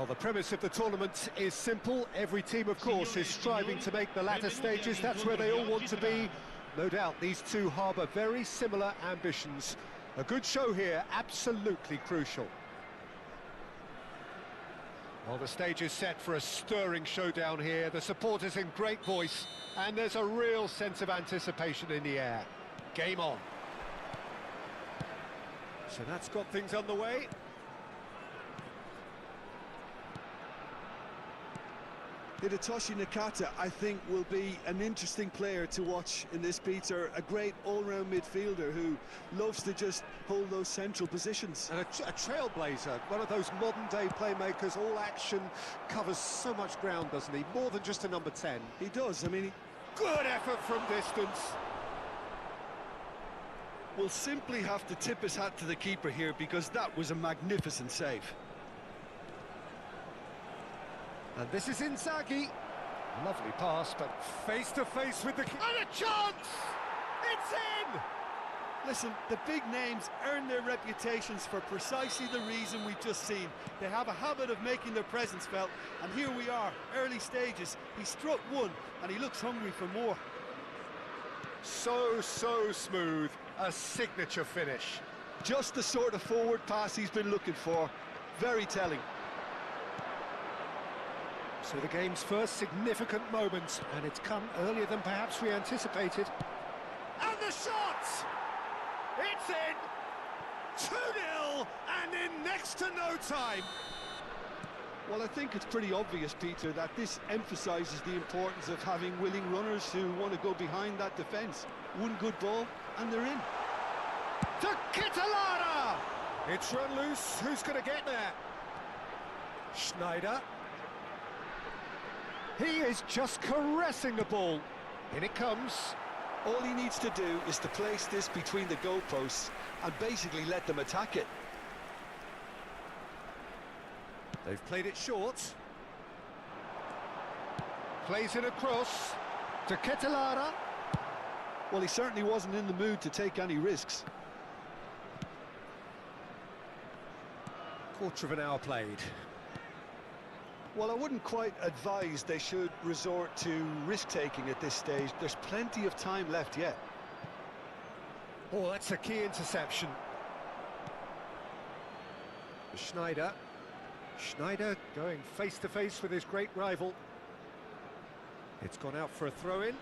Well, the premise of the tournament is simple. Every team, of course, is striving to make the latter stages. That's where they all want to be. No doubt these two harbour very similar ambitions. A good show here, absolutely crucial. Well, the stage is set for a stirring showdown here. The supporters in great voice, and there's a real sense of anticipation in the air. Game on. So that's got things underway. Hidetoshi Nakata, I think, will be an interesting player to watch in this, Peter. A great all-round midfielder who loves to just hold those central positions. And a trailblazer, one of those modern-day playmakers, all action, covers so much ground, doesn't he? More than just a number 10. He does, I mean... Good effort from distance. We'll simply have to tip his hat to the keeper here, because that was a magnificent save. And this is Inzaghi. Lovely pass, but face-to-face with the... And a chance! It's in! Listen, the big names earn their reputations for precisely the reason we've just seen. They have a habit of making their presence felt, and here we are, early stages. He struck one, and he looks hungry for more. So smooth. A signature finish. Just the sort of forward pass he's been looking for. Very telling. So the game's first significant moment, and it's come earlier than perhaps we anticipated. And the shot! It's in! 2-0, and in next to no time. Well, I think it's pretty obvious, Peter, that this emphasises the importance of having willing runners who want to go behind that defence. One good ball, and they're in. To Kitolana! It's run loose. Who's going to get there? Schneider. He is just caressing the ball. In it comes. All he needs to do is to place this between the goalposts and basically let them attack it. They've played it short. Plays it across to Kitolana. Well, he certainly wasn't in the mood to take any risks. Quarter of an hour played. Well, I wouldn't quite advise they should resort to risk-taking at this stage. There's plenty of time left yet. Oh, that's a key interception. Schneider. Schneider going face-to-face with his great rival. It's gone out for a throw-in.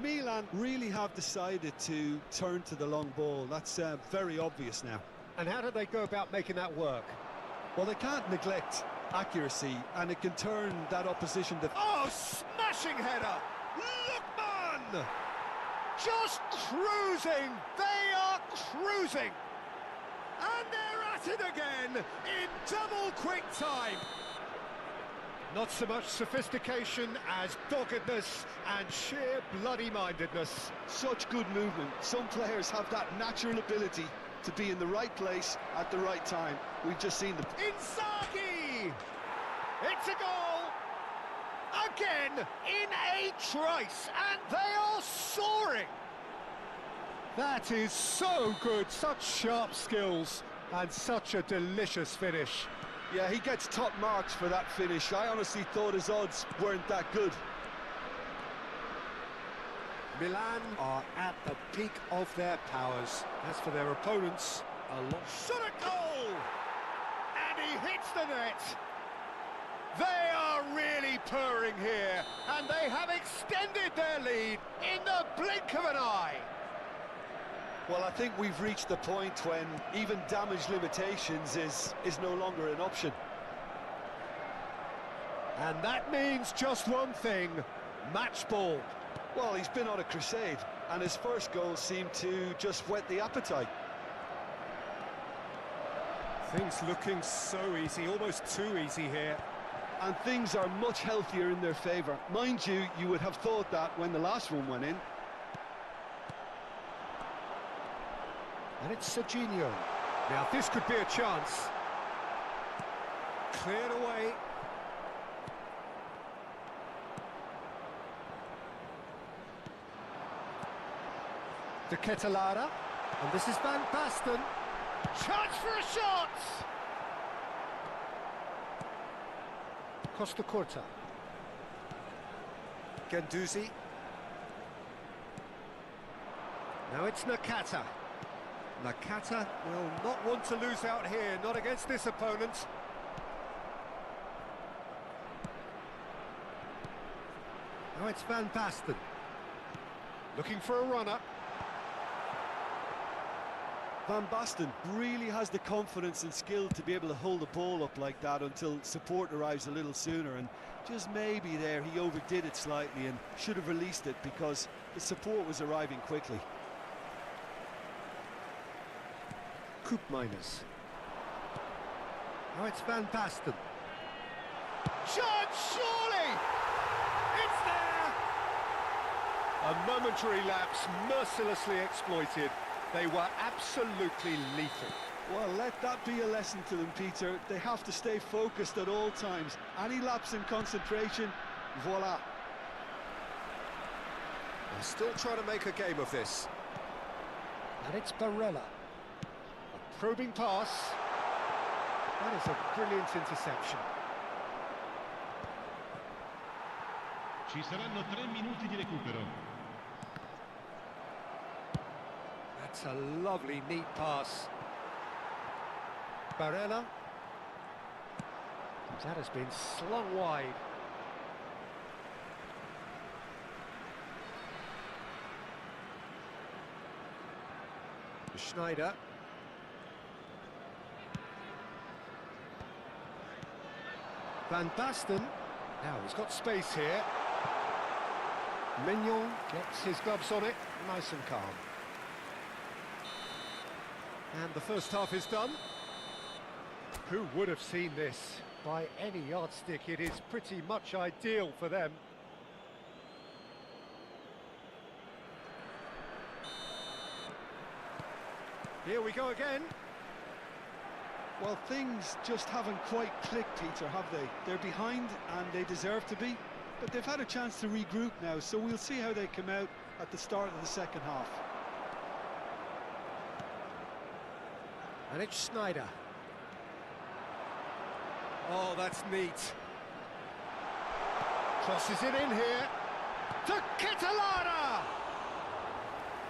Milan really have decided to turn to the long ball. That's very obvious now. And how do they go about making that work? Well, they can't neglect accuracy, and it can turn that opposition... Oh, smashing header! Lookman! Just cruising! They are cruising! And they're at it again in double quick time! Not so much sophistication as doggedness and sheer bloody-mindedness. Such good movement. Some players have that natural ability to be in the right place at the right time. We've just seen them. Inzaghi! It's a goal! Again, in a trice, and they are soaring! That is so good, such sharp skills, and such a delicious finish. Yeah, he gets top marks for that finish. I honestly thought his odds weren't that good. Milan are at the peak of their powers. As for their opponents, a lot... Shot a goal! And he hits the net! They are really purring here, and they have extended their lead in the blink of an eye. Well, I think we've reached the point when even damage limitations is no longer an option. And that means just one thing, match ball. Well, he's been on a crusade, and his first goal seemed to just whet the appetite. Things looking so easy, almost too easy here. And things are much healthier in their favour. Mind you, you would have thought that when the last one went in. And it's Serginho. Now this could be a chance. Cleared away. De Ketelaere. And this is Van Basten. Chance for a shot! Costa Curta. Guendouzi. Now it's Nakata. Nakata will not want to lose out here, not against this opponent. Now it's Van Basten. Looking for a runner. Van Basten really has the confidence and skill to be able to hold the ball up like that until support arrives a little sooner, and just maybe there he overdid it slightly and should have released it because the support was arriving quickly. Koopmeiners. Now it's Van Basten. Chance, surely! It's there! A momentary lapse, mercilessly exploited. They were absolutely lethal. Well, let that be a lesson to them, Peter. They have to stay focused at all times. Any lapse in concentration, voila. They're still trying to make a game of this. And it's Barella. A probing pass. That is a brilliant interception. Ci saranno 3 minuti di recupero. That's a lovely, neat pass. Barella. That has been slung wide. Schneider. Van Basten. Now he's got space here. Mignon gets his gloves on it, nice and calm. And the first half is done. Who would have seen this? By any yardstick, it is pretty much ideal for them. Here we go again. Well, things just haven't quite clicked, Peter, have they? They're behind and they deserve to be, but they've had a chance to regroup now, so we'll see how they come out at the start of the second half. And it's Schneider. Oh, that's neat. Crosses it in here. To Ketelaere!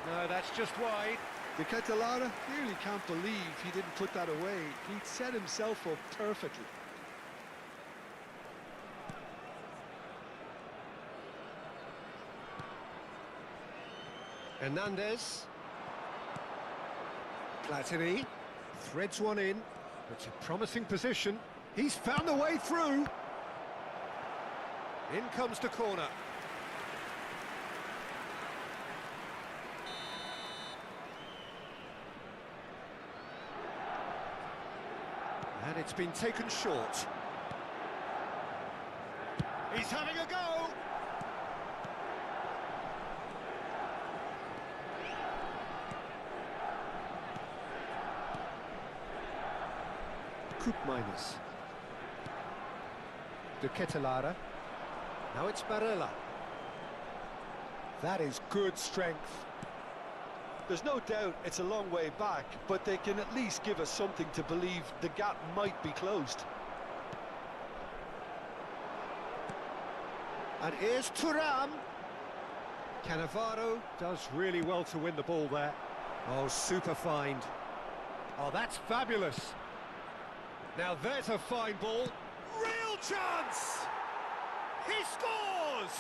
No, that's just wide. De Ketelaere clearly can't believe he didn't put that away. He'd set himself up perfectly. Hernandez. Platini threads one in. It's a promising position. He's found the way through. In comes the corner. And it's been taken short. He's having a go. Koopmeiners. De Ketelaere. Now it's Barella. That is good strength. There's no doubt it's a long way back, but they can at least give us something to believe the gap might be closed. And here's Thuram. Cannavaro does really well to win the ball there. Oh, super find. Oh, that's fabulous. Now there's a fine ball. Real chance! He scores!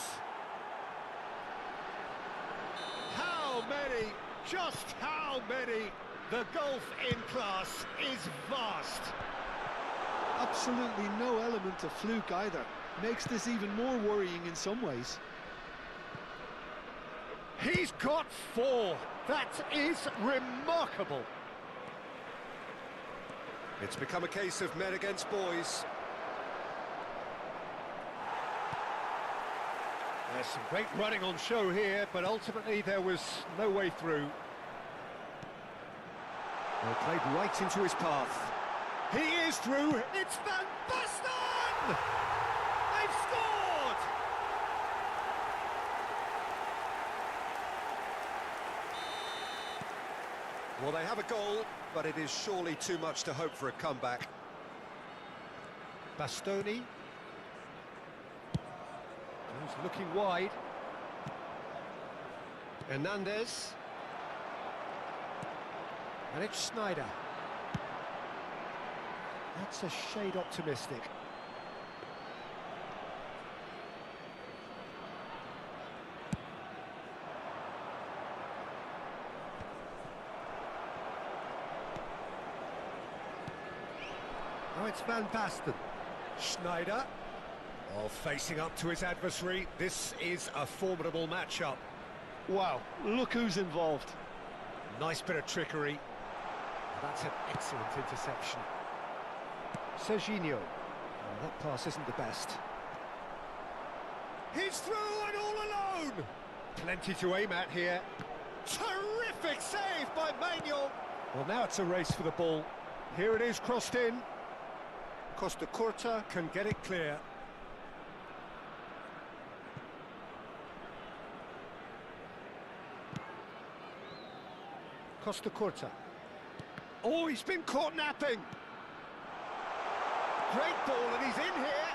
How many? Just how many? The gulf in class is vast. Absolutely no element of fluke either. Makes this even more worrying in some ways. He's got 4. That is remarkable. It's become a case of men against boys. There's some great running on show here, but ultimately there was no way through. Well, played right into his path. He is through. It's Van Basten! They've scored! Well, they have a goal, but it is surely too much to hope for a comeback. Bastoni. He's looking wide. Hernandez. And it's Snyder. That's a shade optimistic. Now it's Van Basten. Schneider. Oh, facing up to his adversary. This is a formidable matchup. Wow, look who's involved. Nice bit of trickery. That's an excellent interception. Serginho. Oh, that pass isn't the best. He's through and all alone! Plenty to aim at here. Terrific save by Manuel. Well, now it's a race for the ball. Here it is, crossed in. Costa Curta can get it clear. Costa Curta. Oh, he's been caught napping. Great ball, and he's in here.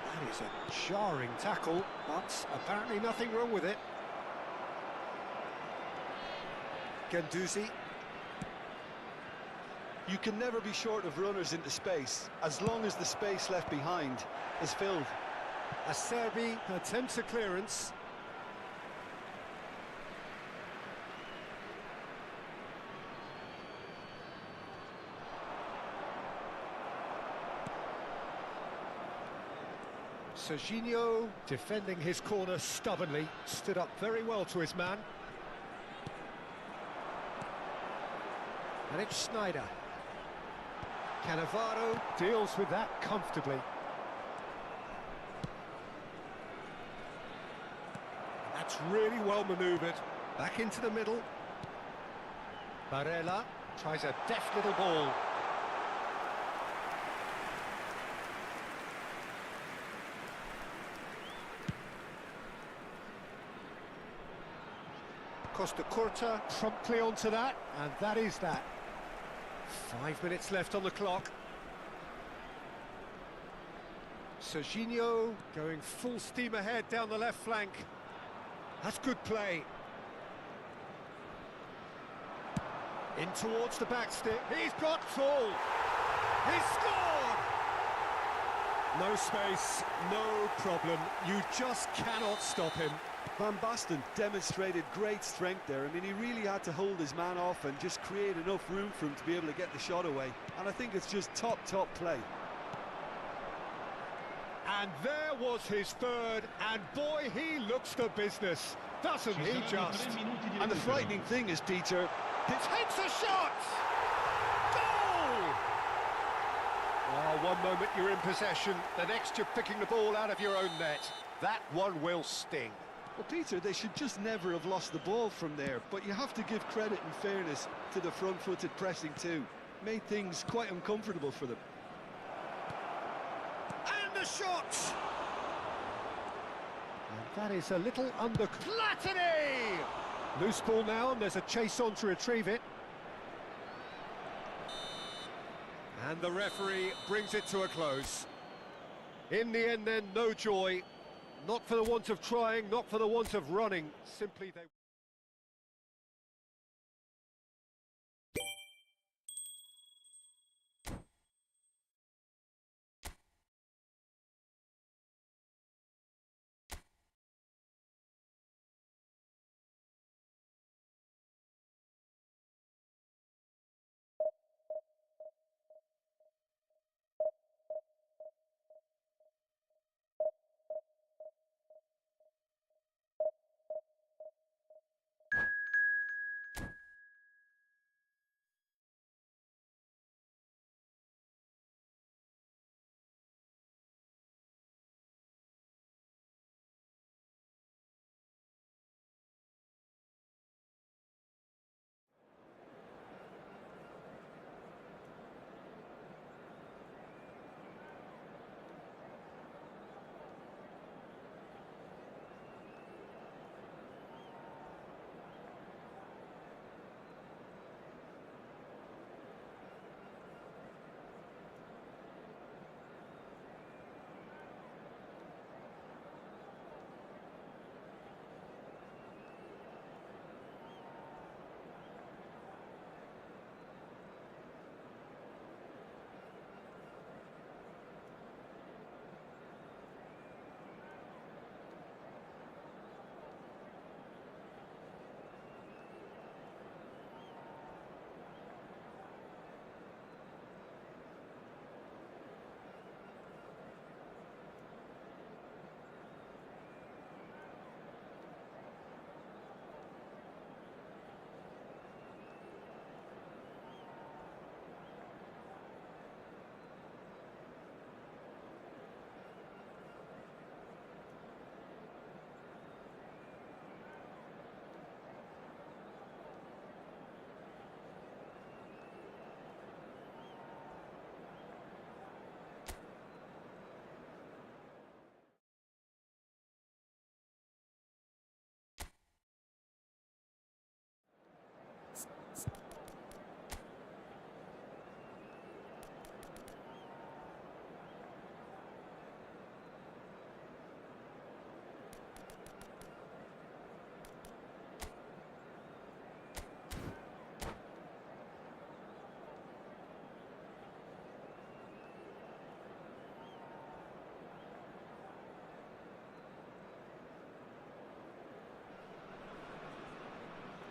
That is a jarring tackle, but apparently nothing wrong with it. Guendouzi. You can never be short of runners into space, as long as the space left behind is filled. Acerbi attempts a clearance. Serginho, defending his corner stubbornly, stood up very well to his man. And it's Snyder. Cannavaro deals with that comfortably. That's really well manoeuvred. Back into the middle. Barella tries a deft little ball. Costa Curta promptly onto that, and that is that. 5 minutes left on the clock. Serginho going full steam ahead down the left flank. That's good play. In towards the back stick. He's got full. He's scored! No space, no problem. You just cannot stop him. Van Basten demonstrated great strength there. I mean, he really had to hold his man off and just create enough room for him to be able to get the shot away. And I think it's just top play. And there was his third, and boy, he looks the business, doesn't he just? And the frightening thing is, Peter, It hits a shot! Goal! Oh, one moment you're in possession, the next you're picking the ball out of your own net. That one will sting. well, Peter, they should just never have lost the ball from there, but you have to give credit and fairness to the front-footed pressing too. Made things quite uncomfortable for them. And the shot! And that is a little under... Platini! Loose ball now, and there's a chase on to retrieve it. And the referee brings it to a close. In the end then, no joy. Not for the want of trying, not for the want of running. Simply they...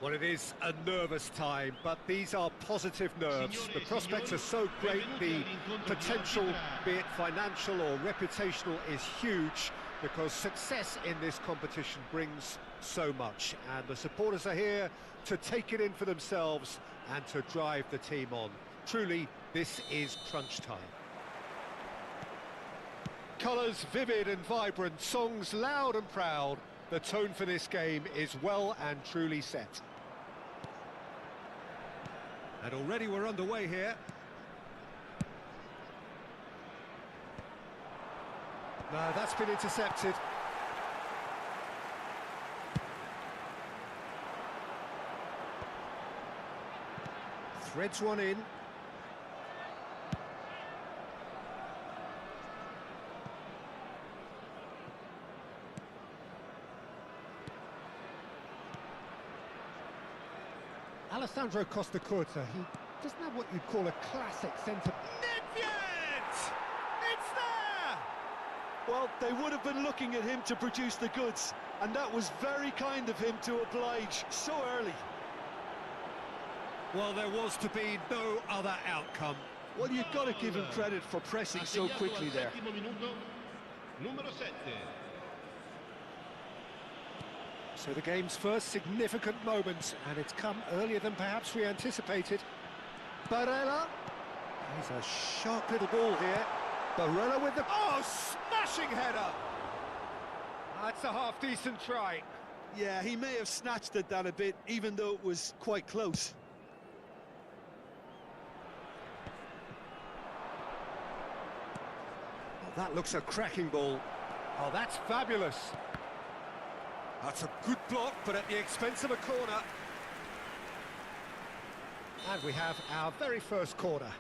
Well, it is a nervous time, but these are positive nerves. The prospects are so great, the potential, be it financial or reputational, is huge, because success in this competition brings so much, and the supporters are here to take it in for themselves and to drive the team on. Truly, this is crunch time. Colours vivid and vibrant, songs loud and proud. The tone for this game is well and truly set. And already we're underway here. No, that's been intercepted. Threads one in. Alessandro Costacurta, he doesn't have what you'd call a classic centre. Nedved! It's there! Well, they would have been looking at him to produce the goods, and that was very kind of him to oblige so early. Well, there was to be no other outcome. Well, you've got to give him credit for pressing so quickly there. So the game's first significant moment, and it's come earlier than perhaps we anticipated. Barella. He's a sharp little ball here. Barella with the... Oh, smashing header! That's a half-decent try. Yeah, he may have snatched at that a bit, even though it was quite close. Oh, that looks a cracking ball. Oh, that's fabulous. That's a good block, but at the expense of a corner. And we have our very first corner.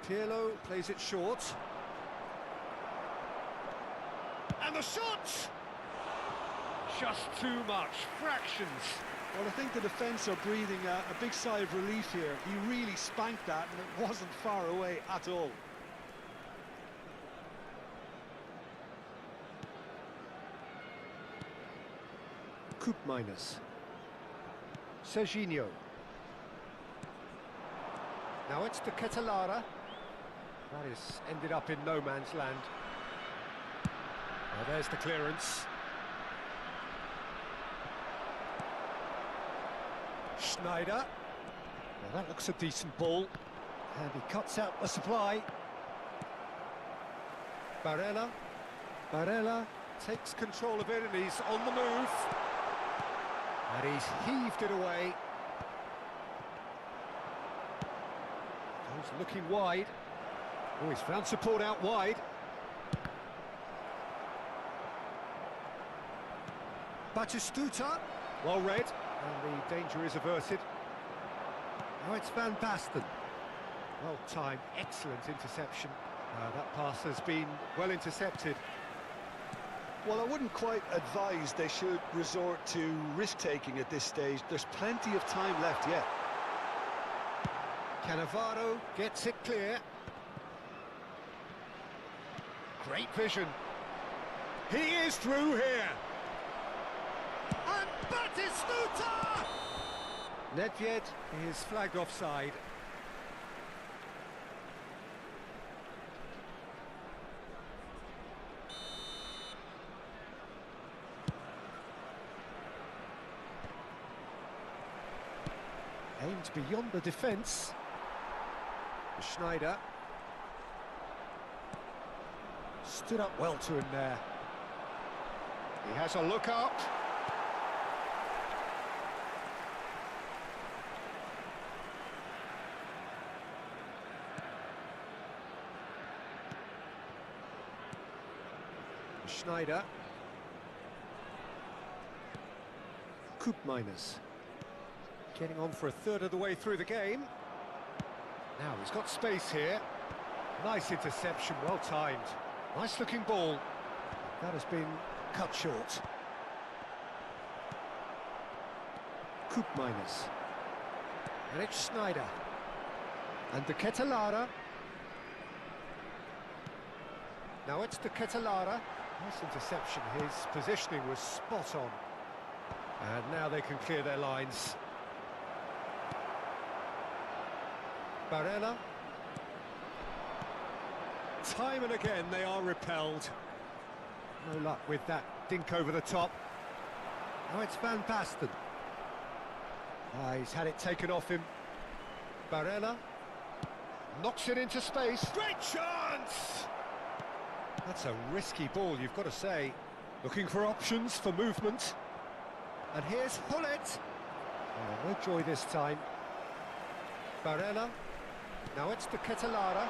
Pirlo plays it short. And the shot! Just too much, fractions. Well, I think the defence are breathing a big sigh of relief here. He really spanked that, and it wasn't far away at all. Coupe minus. Serginho. Now it's to Catalara. That is ended up in no man's land. Now there's the clearance. Schneider. Now that looks a decent ball. And he cuts out the supply. Barella. Barella takes control of it, and he's on the move. And he's heaved it away. He's looking wide. Oh, he's found support out wide. Batistuta, well read, and the danger is averted. Now it's Van Basten. Well timed, excellent interception. That pass has been well intercepted. Well, I wouldn't quite advise they should resort to risk-taking at this stage. There's plenty of time left yet. Cannavaro gets it clear. Great vision. He is through here. And Batistuta! Nedved is flagged offside. Aimed beyond the defence. Schneider stood up well to him there. He has a look up. Schneider. Coupe minus. Getting on for a third of the way through the game. Now he's got space here. Nice interception, well timed. Nice looking ball. That has been cut short. Koopmeiners. And it's Schneider. And De Ketelaere. Now it's De Ketelaere. Nice interception. His positioning was spot on. And now they can clear their lines. Barella. Time and again they are repelled. No luck with that dink over the top. Now it's Van Basten. He's had it taken off him. Barella. Knocks it into space. Great chance! That's a risky ball, you've got to say. Looking for options for movement. And here's Hullet. Oh, no joy this time. Barella. Now it's De Ketelaere.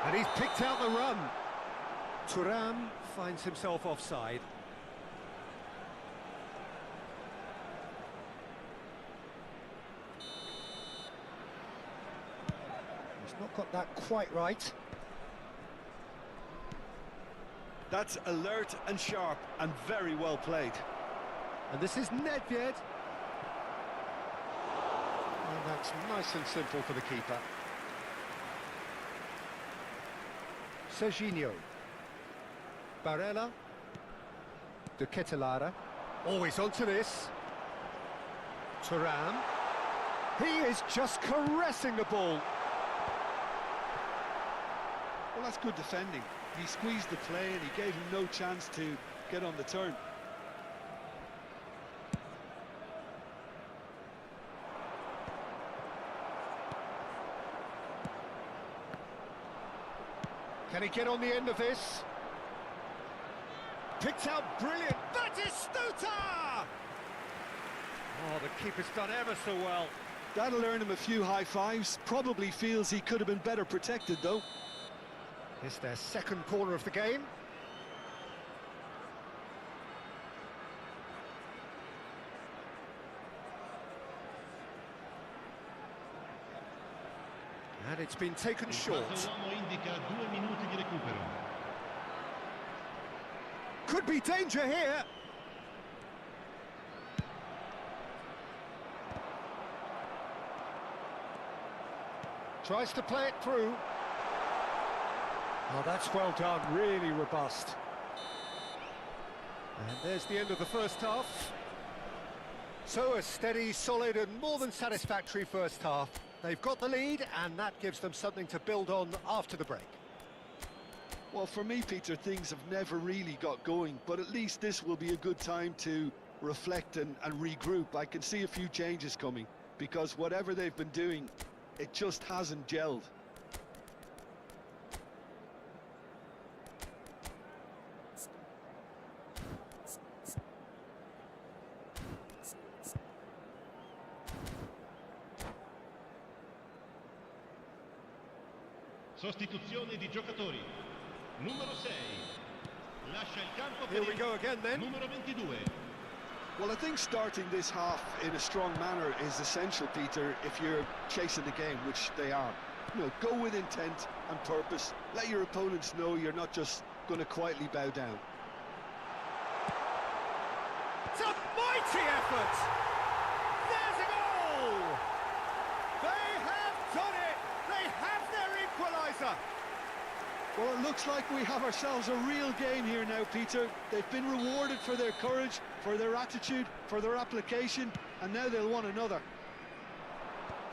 And he's picked out the run. Thuram finds himself offside. He's not got that quite right. That's alert and sharp and very well played. And this is Nedved. And that's nice and simple for the keeper. Serginho. Barella. De Ketelaere. Always onto this. Thuram. He is just caressing the ball. Well, that's good defending. He squeezed the play and he gave him no chance to get on the turn. Can he get on the end of this? Picked out brilliant. Batistuta! Oh, the keeper's done ever so well. That'll earn him a few high fives. Probably feels he could have been better protected, though. It's their second corner of the game. And it's been taken short. Could be danger here. Tries to play it through. Oh, that's well done, really robust. And there's the end of the first half. So a steady, solid and more than satisfactory first half. They've got the lead and that gives them something to build on after the break. Well, for me, Peter, things have never really got going, but at least this will be a good time to reflect and regroup. I can see a few changes coming because whatever they've been doing, it just hasn't gelled. Sostituzione di giocatori. Numero 6. Lascia il campo per Here we go again then. numero 22. Well, I think starting this half in a strong manner is essential, Peter, if you're chasing the game, which they are. You know, go with intent and purpose. Let your opponents know you're not just going to quietly bow down. It's a mighty effort! There's a goal! They have done it! They have their equaliser! Well, it looks like we have ourselves a real game here now, Peter. They've been rewarded for their courage, for their attitude, for their application, and now they'll want another.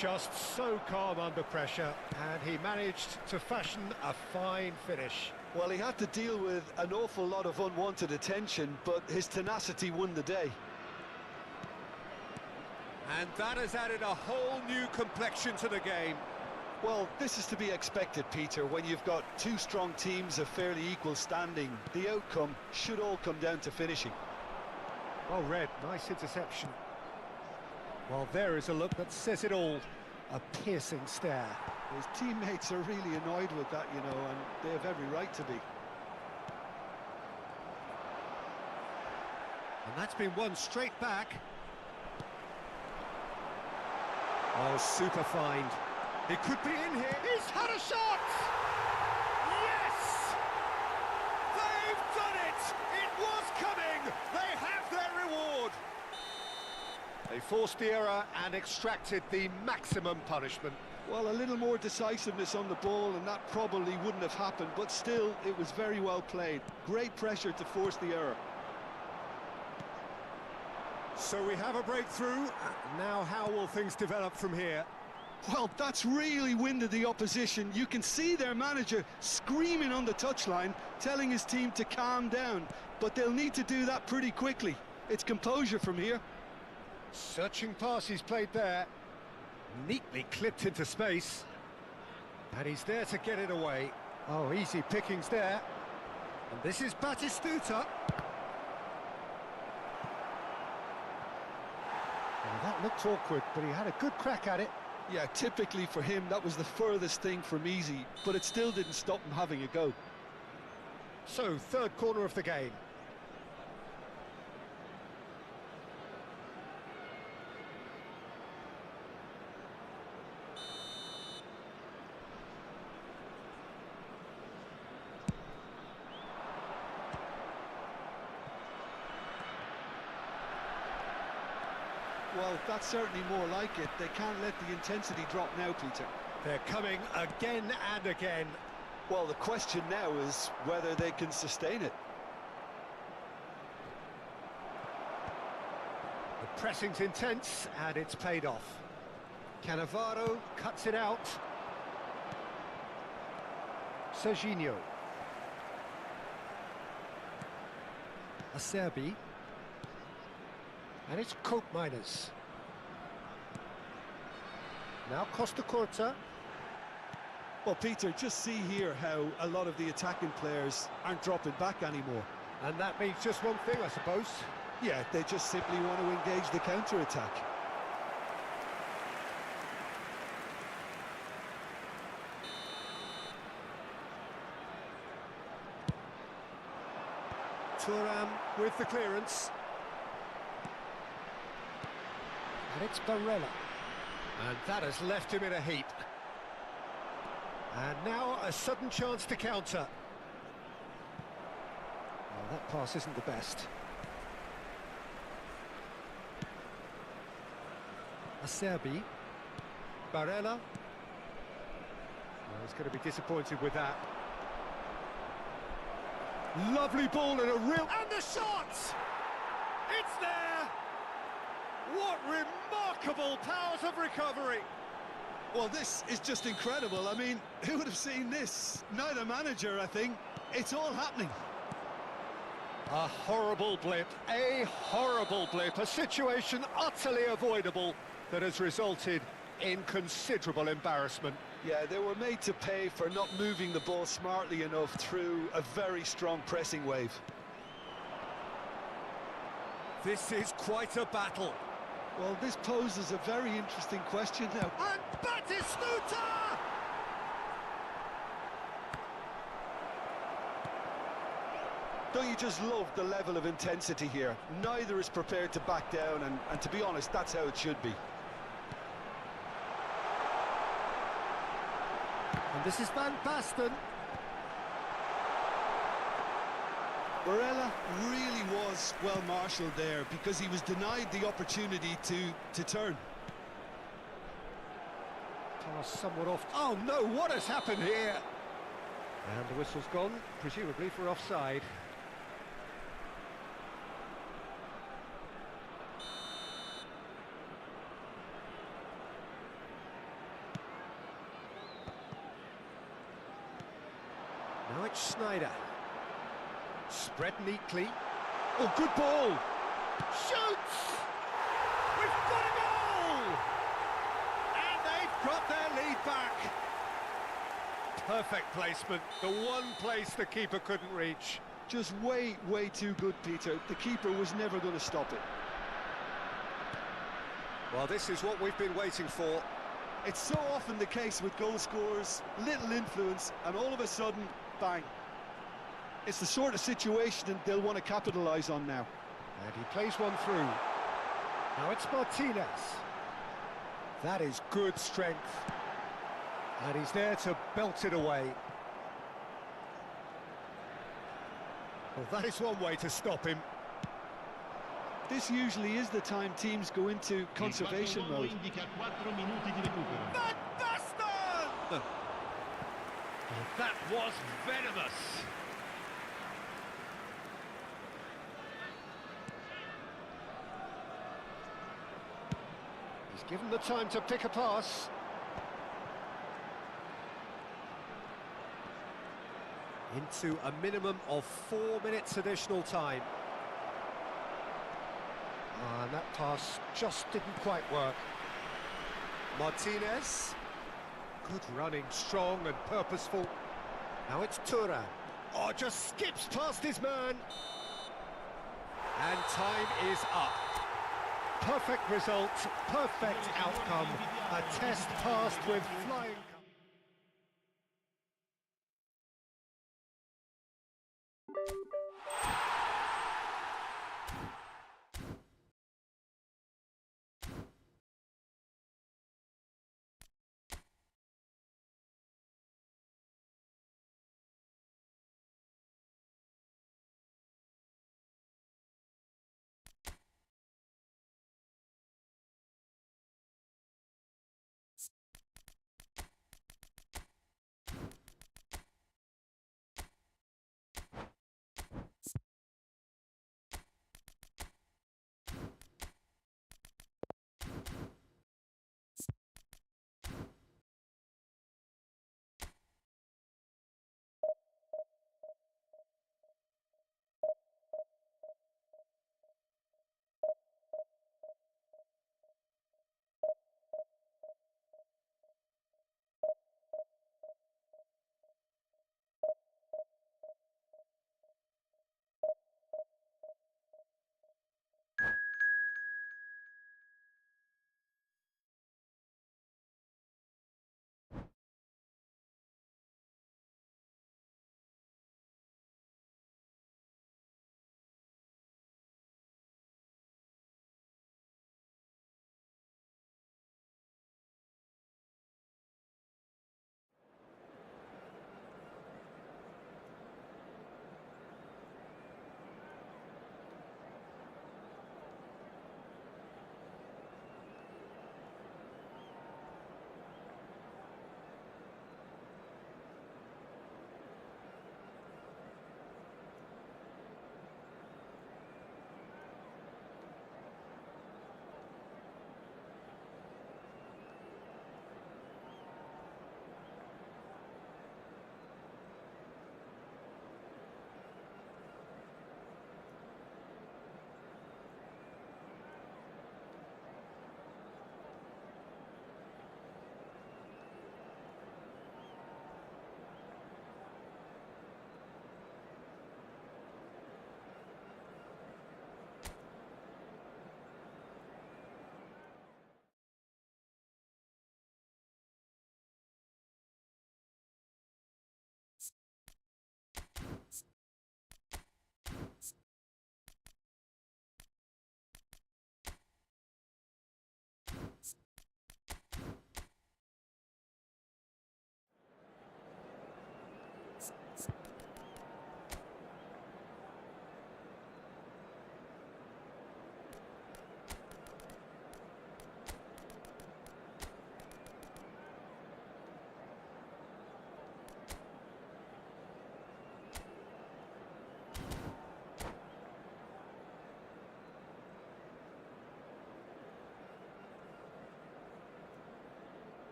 Just so calm under pressure, and he managed to fashion a fine finish. Well, he had to deal with an awful lot of unwanted attention, but his tenacity won the day. And that has added a whole new complexion to the game. Well, this is to be expected, Peter. When you've got two strong teams of fairly equal standing, the outcome should all come down to finishing. Well read, nice interception. Well, there is a look that says it all. A piercing stare. His teammates are really annoyed with that, you know, and they have every right to be. And that's been won straight back. Oh, super find. He could be in here. He's had a shot! Yes! They've done it! It was coming! They have their reward! They forced the error and extracted the maximum punishment. Well, a little more decisiveness on the ball and that probably wouldn't have happened, but still, it was very well played. Great pressure to force the error. So we have a breakthrough. Now how will things develop from here? Well, that's really winded the opposition. You can see their manager screaming on the touchline, telling his team to calm down, but they'll need to do that pretty quickly. It's composure from here. Searching pass he's played there. Neatly clipped into space. And he's there to get it away. Oh, easy pickings there. And this is Batistuta. Well, that looked awkward, but he had a good crack at it. Yeah, typically for him, that was the furthest thing from easy, but it still didn't stop him having a go. So, third corner of the game. Well, that's certainly more like it. They can't let the intensity drop now, Peter. They're coming again and again. Well, the question now is whether they can sustain it. The pressing's intense and it's paid off. Cannavaro cuts it out. Serginho. Acerbi. And it's Cope Miners. Now Costa Corta. Well, Peter, just see here how a lot of the attacking players aren't dropping back anymore. And that means just one thing, I suppose. Yeah, they just simply want to engage the counter-attack. Thuram with the clearance. And it's Barella. And that has left him in a heap. And now a sudden chance to counter. Well, that pass isn't the best. Acerbi. Barella. Well, he's going to be disappointed with that. Lovely ball and a real... And the shot! It's there! What remarkable powers of recovery! Well, this is just incredible. I mean, who would have seen this? Neither manager, I think. It's all happening. A horrible blip, a situation utterly avoidable that has resulted in considerable embarrassment. Yeah, they were made to pay for not moving the ball smartly enough through a very strong pressing wave. This is quite a battle. Well, this poses a very interesting question now. And Batistuta! Don't you just love the level of intensity here? Neither is prepared to back down, and to be honest, that's how it should be. And this is Van Basten. Barella really was well marshalled there because he was denied the opportunity to turn. Pass somewhat off. Oh no, what has happened here? And the whistle's gone, presumably for offside. Now it's Snyder. Spread neatly. Oh, good ball! Shoots! We've got a goal! And they've got their lead back. Perfect placement. The one place the keeper couldn't reach. Just way too good, Peter. The keeper was never going to stop it. Well, this is what we've been waiting for. It's so often the case with goal scorers, little influence, and all of a sudden, bang. It's the sort of situation they'll want to capitalise on now. And he plays one through. Now it's Martinez. That is good strength. And he's there to belt it away. Well, that is one way to stop him. This usually is the time teams go into conservation mode. Well, that was venomous. He's given the time to pick a pass. Into a minimum of 4 minutes additional time. And that pass just didn't quite work. Martinez. Good running, strong and purposeful. Now it's Turan. Oh, just skips past his man. And time is up. Perfect result, perfect outcome. A test passed with flying colours.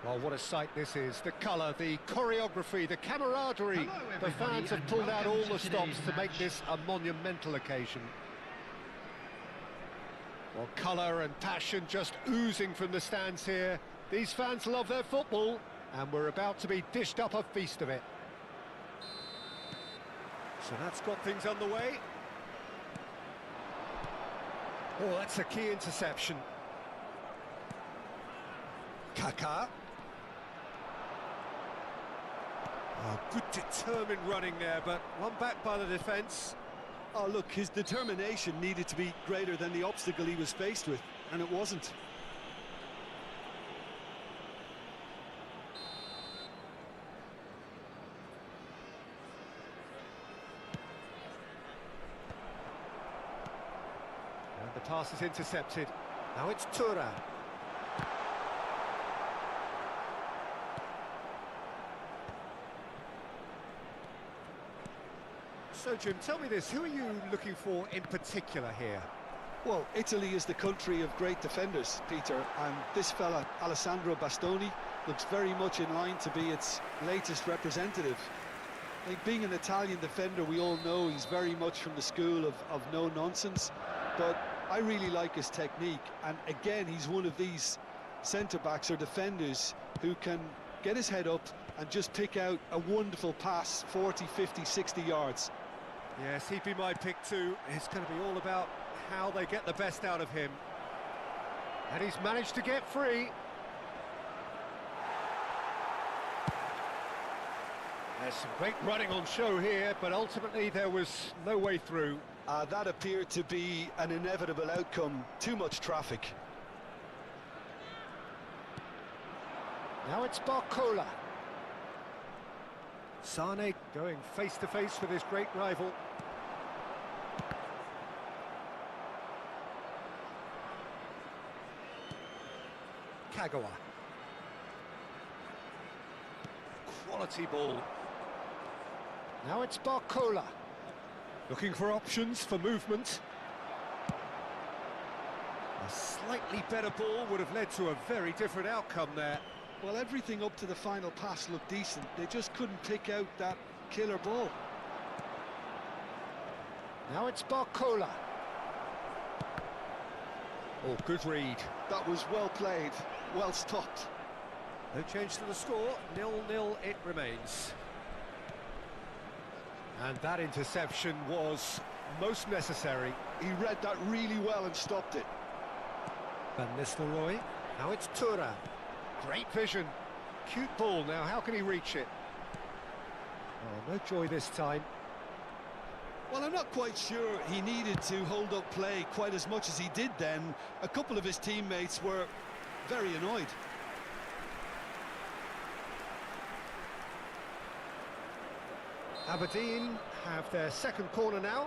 Well, what a sight this is. The colour, the choreography, the camaraderie. The fans have pulled out all the stops to make this a monumental occasion. Well, colour and passion just oozing from the stands here. These fans love their football, and we're about to be dished up a feast of it. So that's got things underway. Oh, that's a key interception. Kaká. Oh, good determined running there, but one back by the defence. Oh, look, his determination needed to be greater than the obstacle he was faced with, and it wasn't. And the pass is intercepted. Now it's Tura. So, Jim, tell me this, who are you looking for in particular here? Well, Italy is the country of great defenders, Peter, and this fella, Alessandro Bastoni, looks very much in line to be its latest representative. Like, being an Italian defender, we all know he's very much from the school of no-nonsense, but I really like his technique, and again, he's one of these centre-backs or defenders who can get his head up and just pick out a wonderful pass, 40, 50, 60 yards. Yes, he'd be my pick too. It's going to be all about how they get the best out of him. And he's managed to get free. There's some great running on show here, but ultimately there was no way through. That appeared to be an inevitable outcome. Too much traffic. Now it's Barcola. Sane going face-to-face with his great rival. Kagawa. Quality ball. Now it's Barcola. Looking for options for movement. A slightly better ball would have led to a very different outcome there. Well, everything up to the final pass looked decent. They just couldn't pick out that killer ball. Now it's Barcola. Oh, good read. That was well played, well stopped. No change to the score, 0-0 it remains. And that interception was most necessary. He read that really well and stopped it. Van Nistelrooy. Now it's Tura. Great vision. Cute ball now, how can he reach it? Oh, no joy this time. Well, I'm not quite sure he needed to hold up play quite as much as he did then. A couple of his teammates were very annoyed. Aberdeen have their second corner now.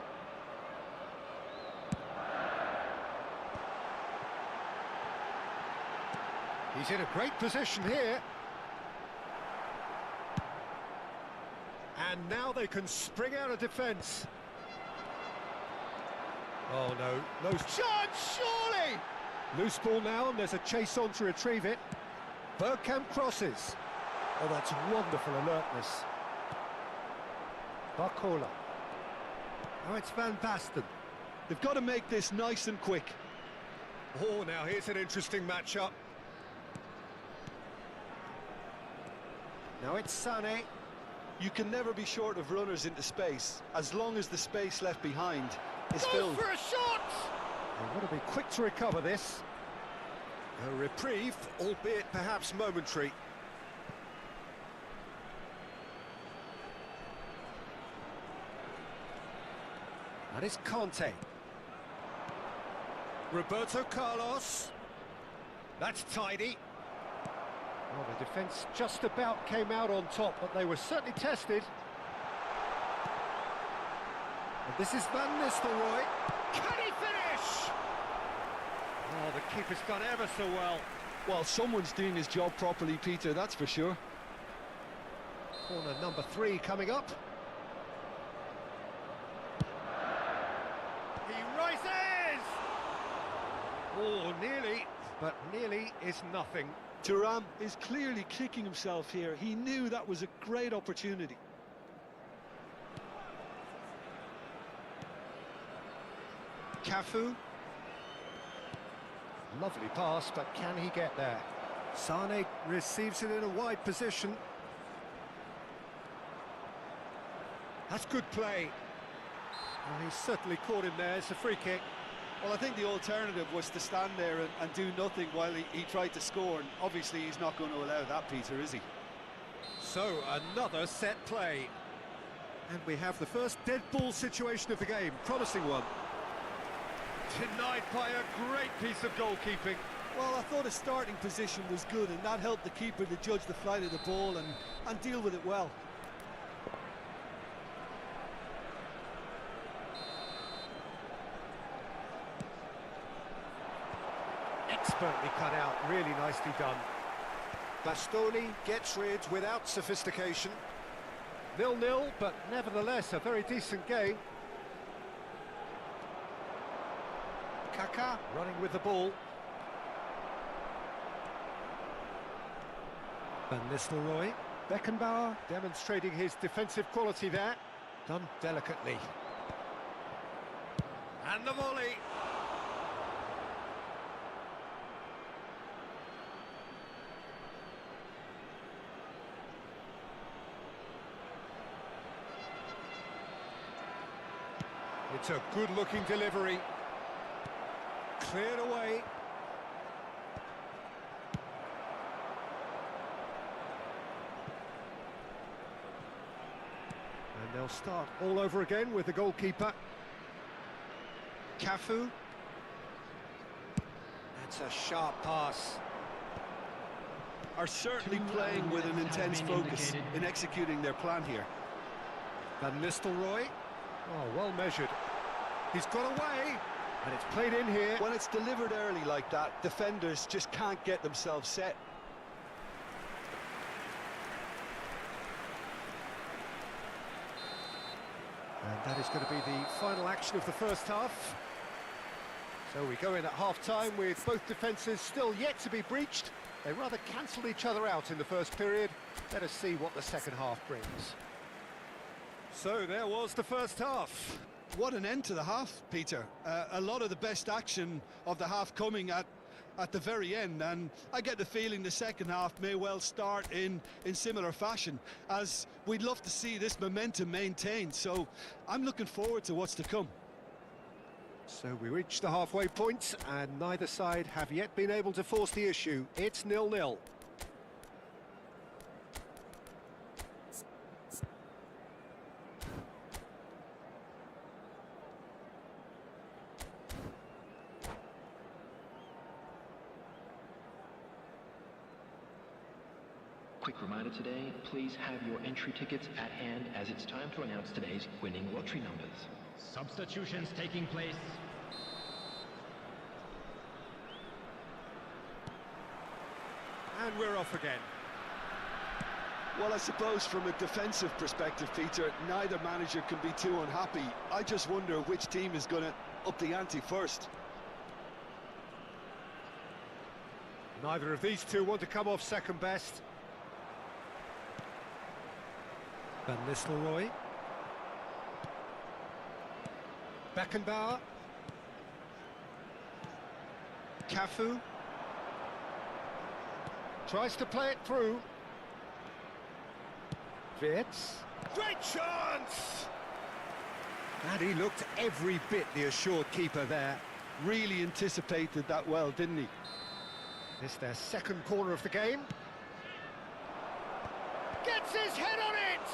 He's in a great position here. And now they can spring out of defence. Oh no, no chance, surely! Loose ball now, and there's a chase on to retrieve it. Bergkamp crosses. Oh, that's wonderful alertness. Barcola. Now it's Van Basten. They've got to make this nice and quick. Oh, now here's an interesting matchup. Now it's Sane. You can never be short of runners into space, as long as the space left behind is filled. For a shot! They want to be quick to recover this. A reprieve, albeit perhaps momentary. That is Conte. Roberto Carlos. That's tidy. Well, the defence just about came out on top, but they were certainly tested. And this is Van Nistelrooy. Can he finish? Oh, the keeper's done ever so well. Well, someone's doing his job properly, Peter, that's for sure. Corner number 3 coming up. He rises! Oh, nearly, but nearly is nothing. Thuram is clearly kicking himself here. He knew that was a great opportunity. Cafu. Lovely pass, but can he get there? Sane receives it in a wide position. That's good play. Well, he's certainly caught him there. It's a free kick. Well, I think the alternative was to stand there and do nothing while he tried to score, and obviously he's not going to allow that, Peter, is he? So, another set play. And we have the first dead ball situation of the game. Promising one. Denied by a great piece of goalkeeping. Well, I thought his starting position was good, and that helped the keeper to judge the flight of the ball and deal with it well. Expertly cut out, really nicely done. Bastoni gets rid without sophistication. 0-0, but nevertheless a very decent game. Kaká running with the ball. Van Nistelrooy. Beckenbauer demonstrating his defensive quality there. Done delicately. And the volley. It's a good-looking delivery. Cleared away. And they'll start all over again with the goalkeeper. Cafu. That's a sharp pass. Are certainly playing with an intense focus in executing their plan here. Van Nistelrooy. Oh, well measured. He's got away, and it's played in here. When it's delivered early like that, defenders just can't get themselves set. And that is going to be the final action of the first half. So we go in at half-time with both defences still yet to be breached. They rather cancelled each other out in the first period. Let us see what the second half brings. So there was the first half. What an end to the half, Peter. A lot of the best action of the half coming at the very end, and I get the feeling the second half may well start in similar fashion, as we'd love to see this momentum maintained. So I'm looking forward to what's to come. So we reach the halfway point, and neither side have yet been able to force the issue. It's 0-0. Quick reminder today, please have your entry tickets at hand as it's time to announce today's winning lottery numbers. Substitutions taking place. And we're off again. Well, I suppose from a defensive perspective, Peter, neither manager can be too unhappy. I just wonder which team is going to up the ante first. Neither of these two want to come off second best. Van Nistelrooy. Beckenbauer. Cafu. Tries to play it through. Wirtz. Great chance! And he looked every bit the assured keeper there. Really anticipated that well, didn't he? This their second corner of the game. Gets his head on it!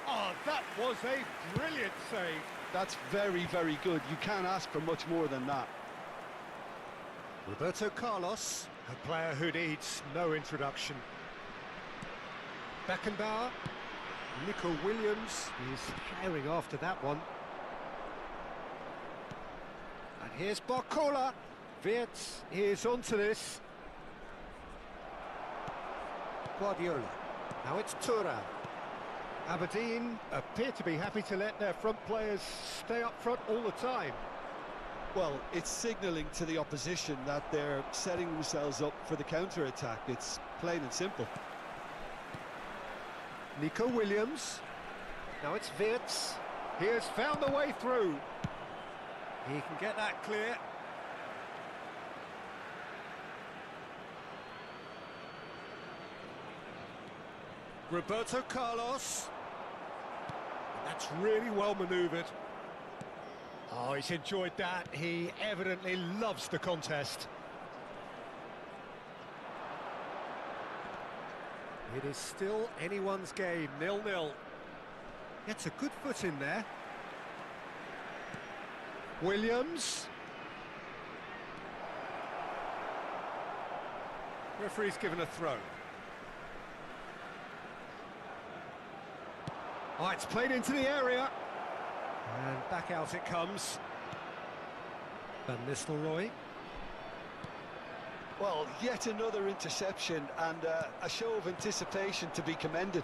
Oh, that was a brilliant save. That's very, very good. You can't ask for much more than that. Roberto Carlos, a player who needs no introduction. Beckenbauer. Nico Williams is herring after that one. And here's Barcola. Wirtz is onto this. Guardiola. Now it's Thuram. Aberdeen appear to be happy to let their front players stay up front all the time. Well, it's signalling to the opposition that they're setting themselves up for the counter-attack. It's plain and simple. Nico Williams. Now it's Wirtz. He has found the way through. He can get that clear. Roberto Carlos. And that's really well manoeuvred. Oh, he's enjoyed that. He evidently loves the contest. It is still anyone's game, 0-0. Gets a good foot in there. Williams. Referee's given a throw. Oh, it's played into the area. And back out it comes. Van Nistelrooy. Well, yet another interception and a show of anticipation to be commended.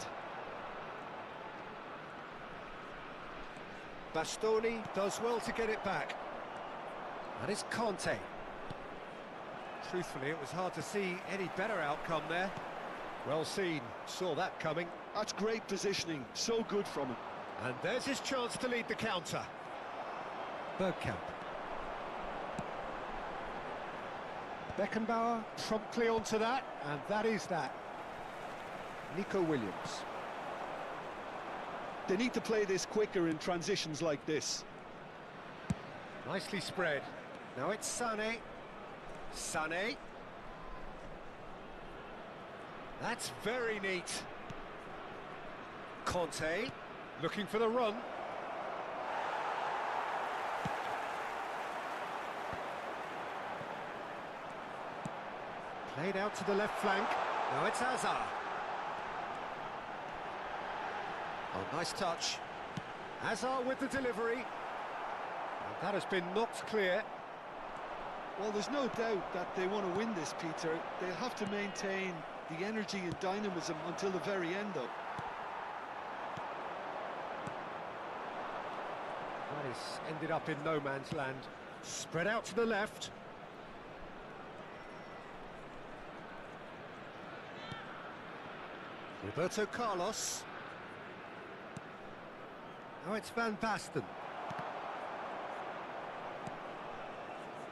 Bastoni does well to get it back. That is Conte. Truthfully, it was hard to see any better outcome there. Well seen, saw that coming. That's great positioning, so good from him. And there's his chance to lead the counter. Bergkamp. Beckenbauer promptly onto that, and that is that. Nico Williams. They need to play this quicker in transitions like this. Nicely spread. Now it's Sané. Sané. That's very neat. Conte, looking for the run. Played out to the left flank. Now it's Hazard. Oh, nice touch. Hazard with the delivery. And that has been knocked clear. Well, there's no doubt that they want to win this, Peter. They'll have to maintain the energy and dynamism until the very end, though. That is ended up in no man's land. Spread out to the left. Roberto Carlos. Now it's Van Basten.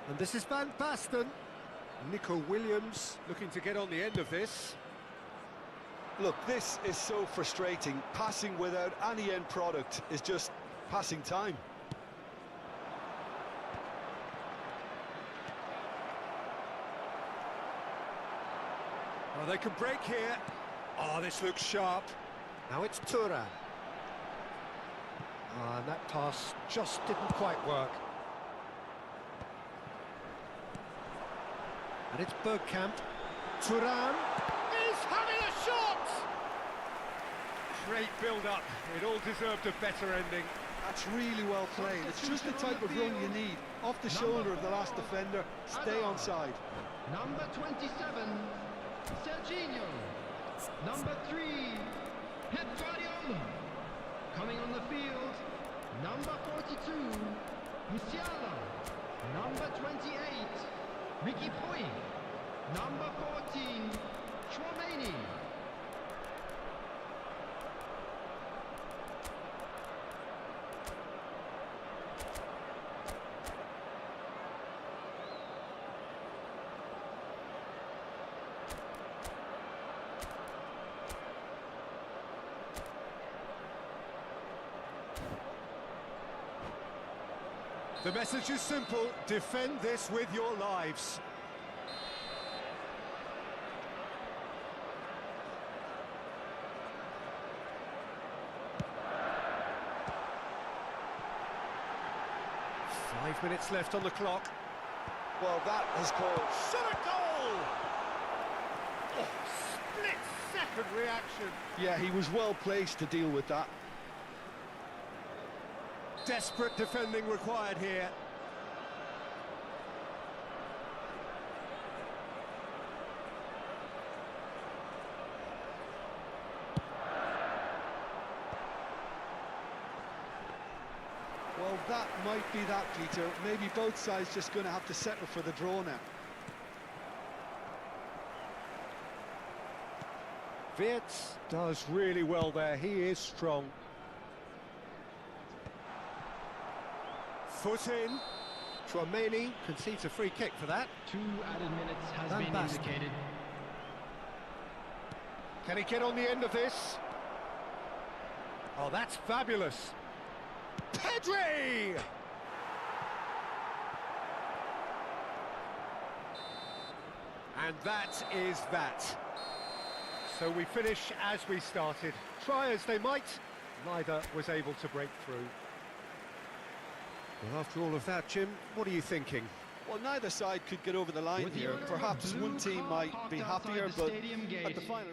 And this is Van Basten. Nico Williams looking to get on the end of this. Look, this is so frustrating. Passing without any end product is just passing time. Oh, they can break here. Oh, this looks sharp. Now it's Thuram. Oh, and that pass just didn't quite work. And it's Bergkamp. Thuram is having a shot! Great build-up. It all deserved a better ending. That's really well played. It's just the type of run you need. Off the shoulder of the last defender. Stay onside. Number 27, Serginho. Number 3, Pep Guardiola. Coming on the field, number 42, Musiala. Number 28, Ricky Puig. Number 14, Chouameni. The message is simple: defend this with your lives. Five minutes left on the clock. Well, that is called... Shot a goal! Oh, split-second reaction. Yeah, he was well placed to deal with that. Desperate defending required here. Well, that might be that, Peter. Maybe both sides just going to have to settle for the draw now. Wirtz does really well there. He is strong. Foot in. Chouameni concedes a free kick for that. 2 added minutes has Van been Basten. indicated. Can he get on the end of this? Oh, that's fabulous. Pedri! And that is that. So we finish as we started. Try as they might, neither was able to break through. Well, after all of that, Jim, what are you thinking? Well, neither side could get over the line With the here. owner of Perhaps the blue one team car might parked be outside happier, the but stadium at gate. the final...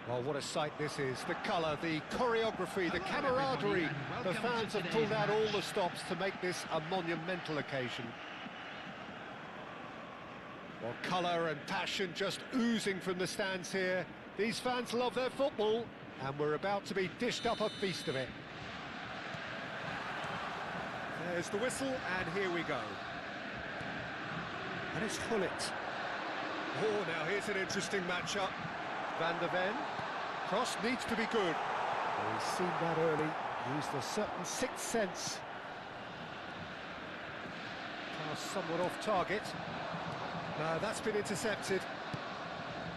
Well, what a sight this is. The colour, the choreography, the camaraderie. The fans have pulled out all the stops to make this a monumental occasion. Well, colour and passion just oozing from the stands here. These fans love their football, and we're about to be dished up a feast of it. There's the whistle, and here we go. And it's Gullit. Oh, now here's an interesting matchup. Van der Ven. Cross needs to be good. Well, he's seen that early, used a certain sixth sense. Pass somewhat off target. No, that's been intercepted.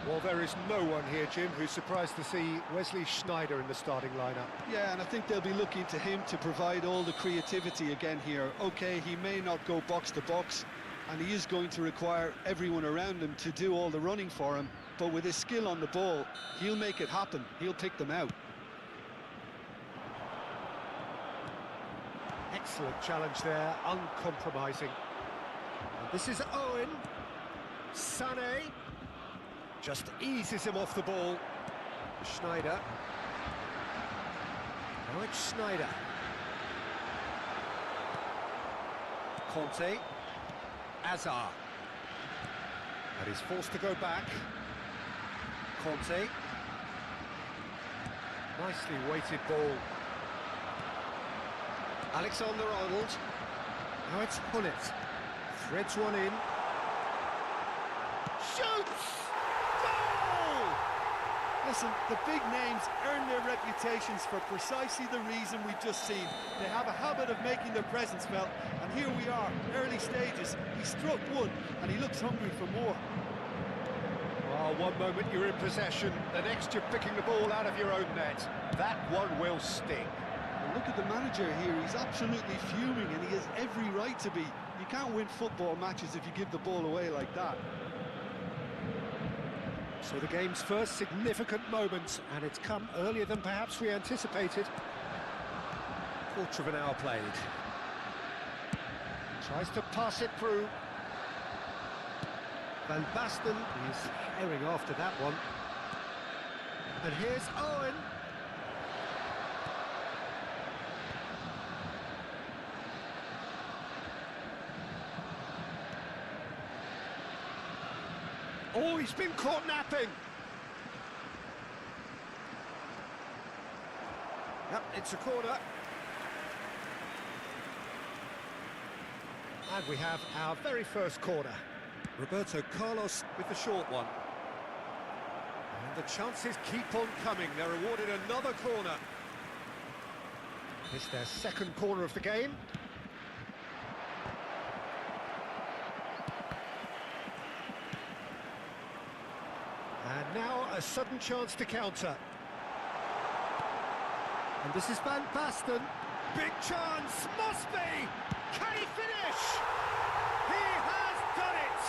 Well, there is no one here, Jim, who's surprised to see Wesley Sneijder in the starting lineup. Yeah, and I think they'll be looking to him to provide all the creativity again here. OK, he may not go box to box, and he is going to require everyone around him to do all the running for him. But with his skill on the ball, he'll make it happen. He'll pick them out. Excellent challenge there, uncompromising. And this is Owen. Sané just eases him off the ball. Sneijder. Now it's Sneijder. Conte. Azar. And he's forced to go back. Conte. Nicely weighted ball. Alexander-Arnold. Now it's Gullit. Threads one in. Shoots! Goal! Listen, the big names earn their reputations for precisely the reason we've just seen. They have a habit of making their presence felt, and here we are, early stages. He struck one, and he looks hungry for more. Oh, one moment you're in possession, the next you're picking the ball out of your own net. That one will sting. Well, look at the manager here, he's absolutely fuming, and he has every right to be. You can't win football matches if you give the ball away like that. So the game's first significant moment, and it's come earlier than perhaps we anticipated. Quarter of an hour played. Tries to pass it through. Van Basten is herring after that one. And here's Owen. Oh, he's been caught napping. Yep, it's a corner. And we have our very first corner. Roberto Carlos with the short one. And the chances keep on coming. They're awarded another corner. It's their second corner of the game. And now a sudden chance to counter. And this is Van Basten. Big chance, must be! Can he finish? He has done it!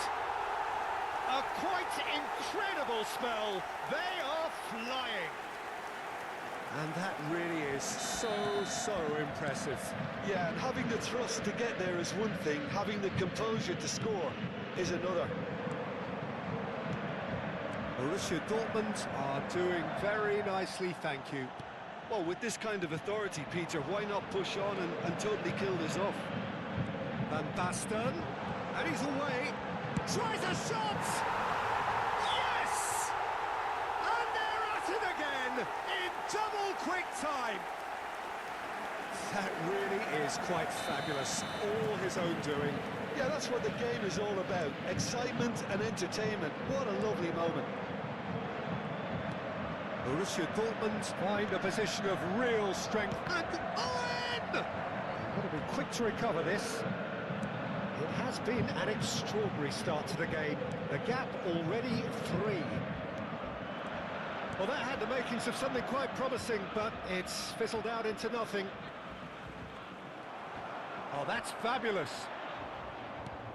A quite incredible spell. They are flying. And that really is so impressive. Yeah, and having the thrust to get there is one thing, having the composure to score is another. Borussia Dortmund are doing very nicely, thank you. Well, with this kind of authority, Peter, why not push on and totally kill this off? Van Basten, and he's away. Tries a shot! Yes! And they're at it again in double quick time. That really is quite fabulous, all his own doing. Yeah, that's what the game is all about. Excitement and entertainment. What a lovely moment. Borussia Dortmund find a position of real strength. And Owen! Got to be quick to recover this. It has been an extraordinary start to the game. The gap already 3. Well, that had the makings of something quite promising, but it's fizzled out into nothing. Oh, that's fabulous.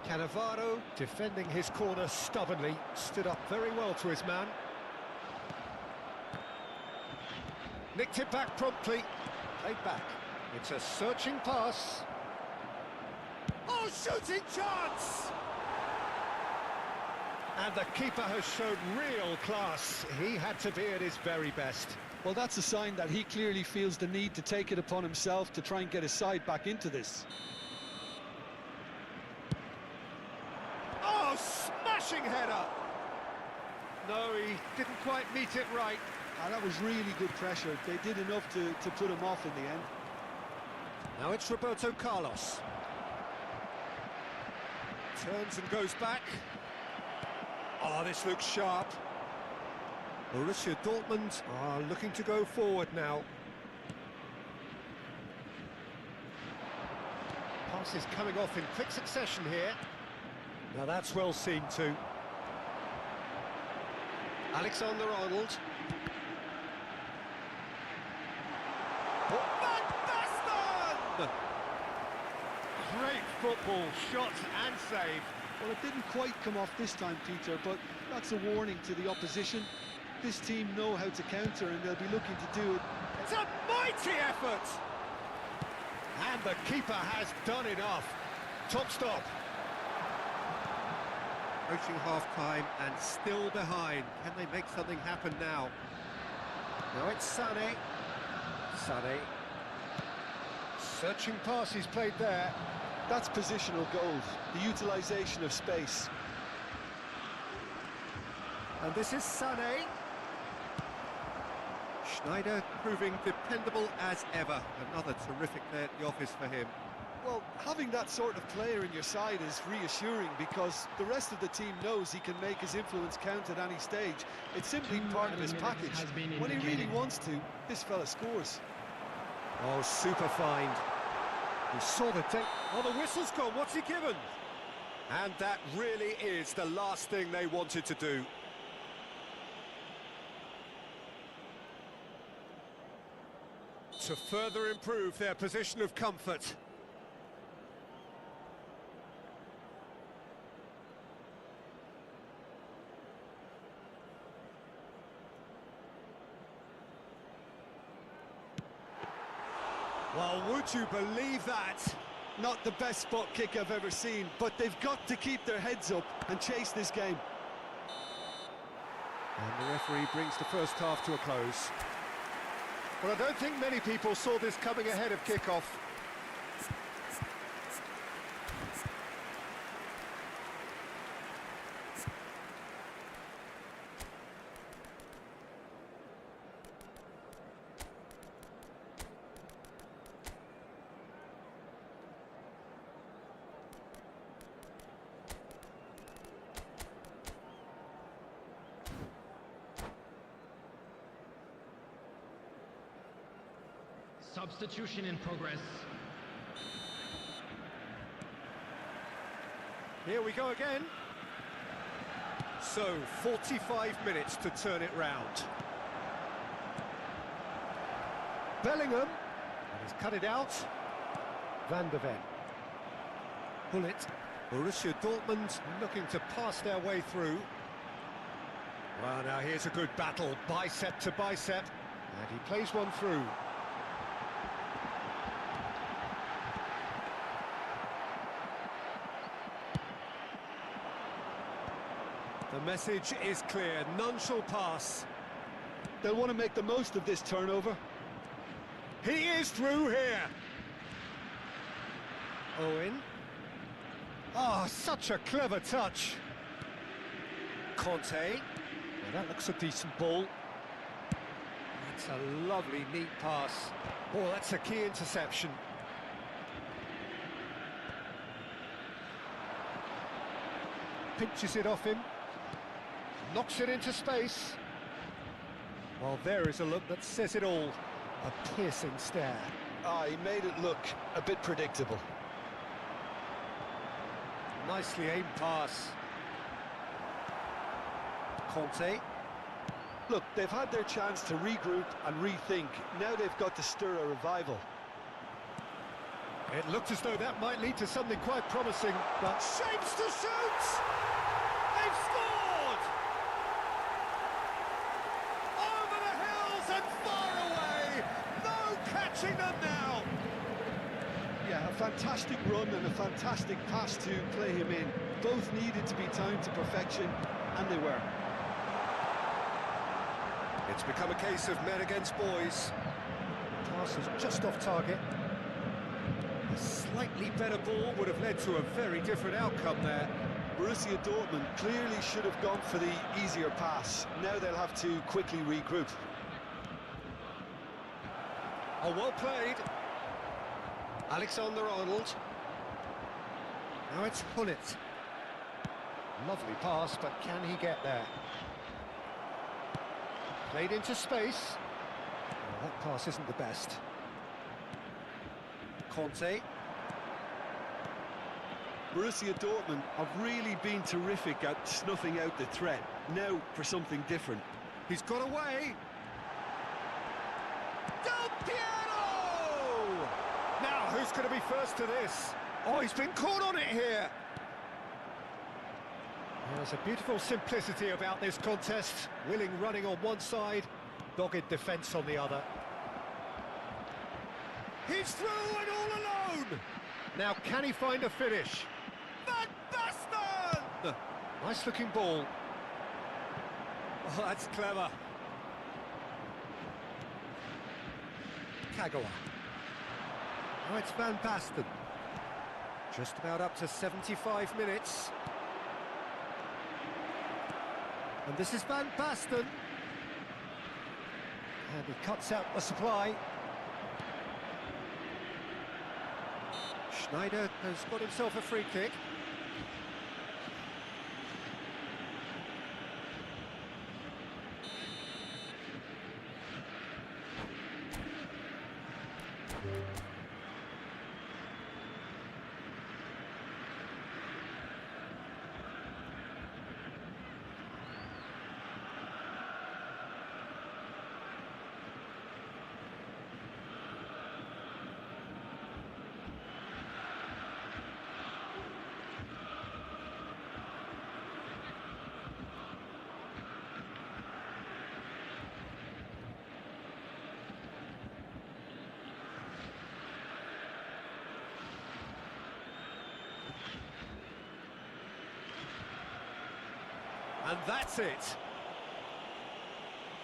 Cannavaro, defending his corner stubbornly, stood up very well to his man. Nicked it back promptly. Played back. It's a searching pass. Oh, shooting chance! And the keeper has shown real class. He had to be at his very best. Well, that's a sign that he clearly feels the need to take it upon himself to try and get his side back into this. Oh, smashing header! No, he didn't quite meet it right. And that was really good pressure. They did enough to put him off in the end. Now it's Roberto Carlos. Turns and goes back. Oh, this looks sharp. Borussia Dortmund are looking to go forward now. Passes coming off in quick succession here. Now that's well seen too. Alexander-Arnold. Great football, shot and save. Well, it didn't quite come off this time, Peter, but that's a warning to the opposition. This team know how to counter and they'll be looking to do it. It's a mighty effort! And the keeper has done enough. Top stop. Approaching half-time and still behind. Can they make something happen now? Now it's Sané. Sané. Searching pass he's played there. That's positional goals, the utilisation of space. And this is Sané. Schneider proving dependable as ever. Another terrific day at the office for him. Well, having that sort of player in your side is reassuring because the rest of the team knows he can make his influence count at any stage. It's simply part of his package. When he really wants to, this fella scores. Oh, super find. He saw the take. Oh, the whistle's gone. What's he given? And that really is the last thing they wanted to do. To further improve their position of comfort. Well, would you believe that? Not the best spot kick I've ever seen, but they've got to keep their heads up and chase this game. And the referee brings the first half to a close. Well, I don't think many people saw this coming ahead of kickoff. Substitution in progress. Here we go again. So, 45 minutes to turn it round. Bellingham, and he's cut it out. Van de Ven. Bullet. Borussia Dortmund looking to pass their way through. Well, now here's a good battle, bicep to bicep, and he plays one through. The message is clear, none shall pass. They'll want to make the most of this turnover. He is through here. Owen. Oh, such a clever touch. Conte. Well, that looks a decent ball. That's a lovely, neat pass. Oh, that's a key interception. Pinches it off him. Knocks it into space. Well, there is a look that says it all. A piercing stare. Ah, he made it look a bit predictable. Nicely aimed pass. Conte. Look, they've had their chance to regroup and rethink. Now they've got to stir a revival. It looked as though that might lead to something quite promising, but shapes to shoot! They've scored! Over the hills and far away! No catching them now! Yeah, a fantastic run and a fantastic pass to play him in. Both needed to be timed to perfection, and they were. It's become a case of men against boys. Pass is just off target. A slightly better ball would have led to a very different outcome there. Borussia Dortmund clearly should have gone for the easier pass. Now they'll have to quickly regroup. Oh, well played. Alexander-Arnold. Now it's Hullet. Lovely pass, but can he get there? Played into space. Well, that pass isn't the best. Conte. Borussia Dortmund have really been terrific at snuffing out the threat. Now for something different. He's got away. Del Piero! Now, who's going to be first to this? Oh, he's been caught on it here. There's a beautiful simplicity about this contest. Willing running on one side, dogged defence on the other. He's through and all alone! Now, can he find a finish? Van Basten! Nice-looking ball. Oh, that's clever. Kagawa. Now it's Van Basten. Just about up to 75 minutes. And this is Van Basten. And he cuts out the supply. Schneider has got himself a free kick. And that's it.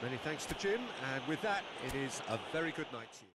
Many thanks to Jim, and with that, it is a very good night to you.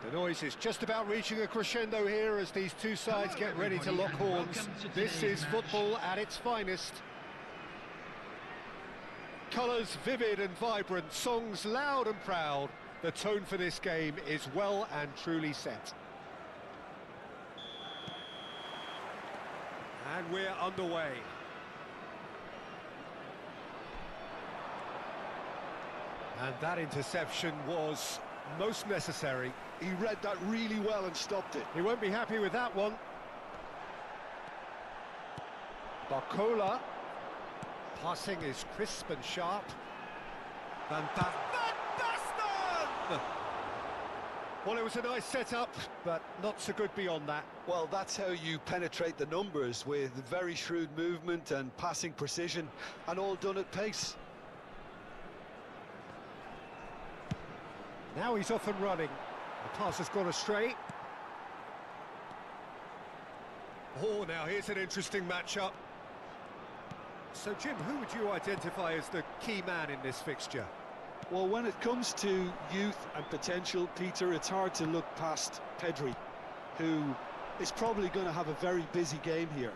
The noise is just about reaching a crescendo here as these two sides get ready to lock horns. This is football at its finest. Colours vivid and vibrant, songs loud and proud. The tone for this game is well and truly set. And we're underway. And that interception was most necessary. He read that really well and stopped it. He won't be happy with that one. Barcola. Passing is crisp and sharp. Van Basten! Well, it was a nice setup, but not so good beyond that. Well, that's how you penetrate the numbers, with very shrewd movement and passing precision, and all done at pace. Now he's off and running. The pass has gone astray. Oh, now here's an interesting matchup. So, Jim, who would you identify as the key man in this fixture? Well, when it comes to youth and potential, Peter, it's hard to look past Pedri, who is probably going to have a very busy game here.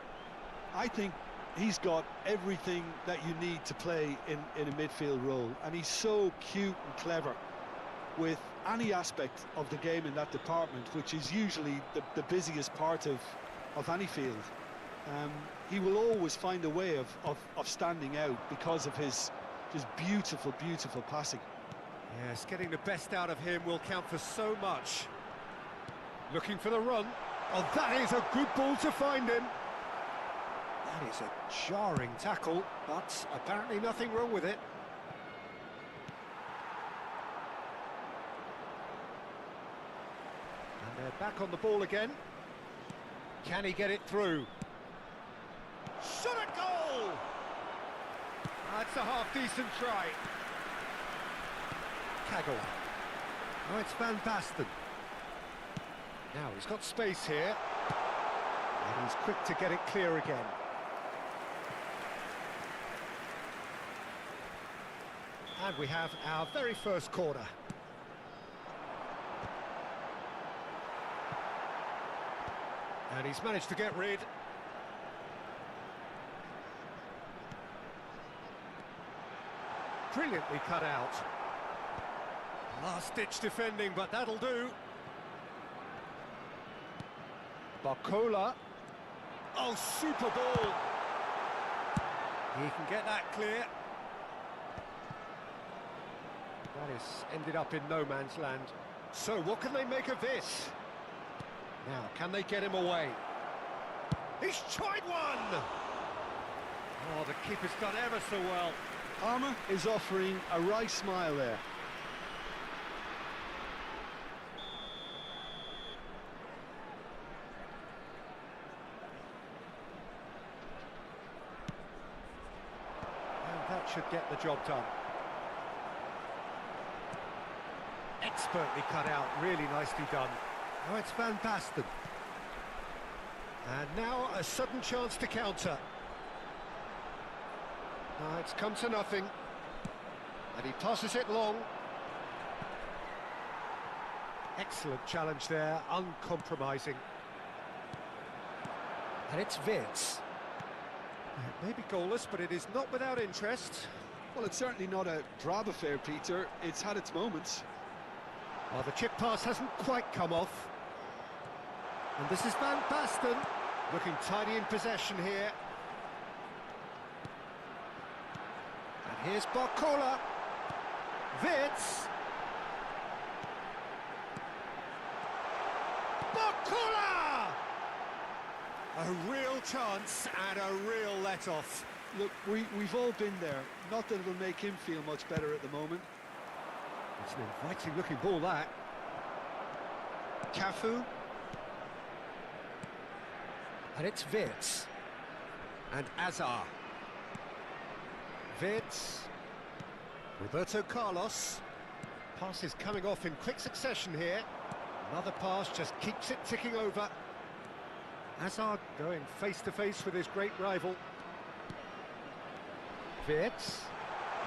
I think he's got everything that you need to play in a midfield role, and he's so cute and clever with any aspect of the game in that department, which is usually the busiest part of any field. He will always find a way of standing out because of his just beautiful, beautiful passing. Yes, getting the best out of him will count for so much. Looking for the run. Oh, that is a good ball to find him. That is a jarring tackle, but apparently nothing wrong with it. And they're back on the ball again. Can he get it through? Shot a goal! That's a half-decent try. Kagawa. Oh, it's Van Basten. Now he's got space here. And he's quick to get it clear again. And we have our very first corner. And he's managed to get rid. Brilliantly cut out. Last-ditch defending, but that'll do. Barcola. Oh, super ball. He can get that clear. That is ended up in no man's land. So what can they make of this? Now, can they get him away? He's tried one! Oh, the keeper's done ever so well. Parma is offering a wry smile there. And that should get the job done. Expertly cut out, really nicely done. Oh, it's Van Basten. And now a sudden chance to counter. It's come to nothing. And he passes it long. Excellent challenge there, uncompromising. And it's Vitz. It may be goalless, but it is not without interest. Well, it's certainly not a drab affair, Peter. It's had its moments. Well, the chip pass hasn't quite come off. And this is Van Basten, looking tidy in possession here. And here's Barcola. Vitz. Barcola! A real chance and a real let-off. Look, we've all been there. Not that it'll make him feel much better at the moment. It's an inviting looking ball, that. Cafu. And it's Vitz. And Azar. Vitz. Roberto Carlos. Pass is coming off in quick succession here. Another pass just keeps it ticking over. Azar going face-to-face with his great rival. Vitz.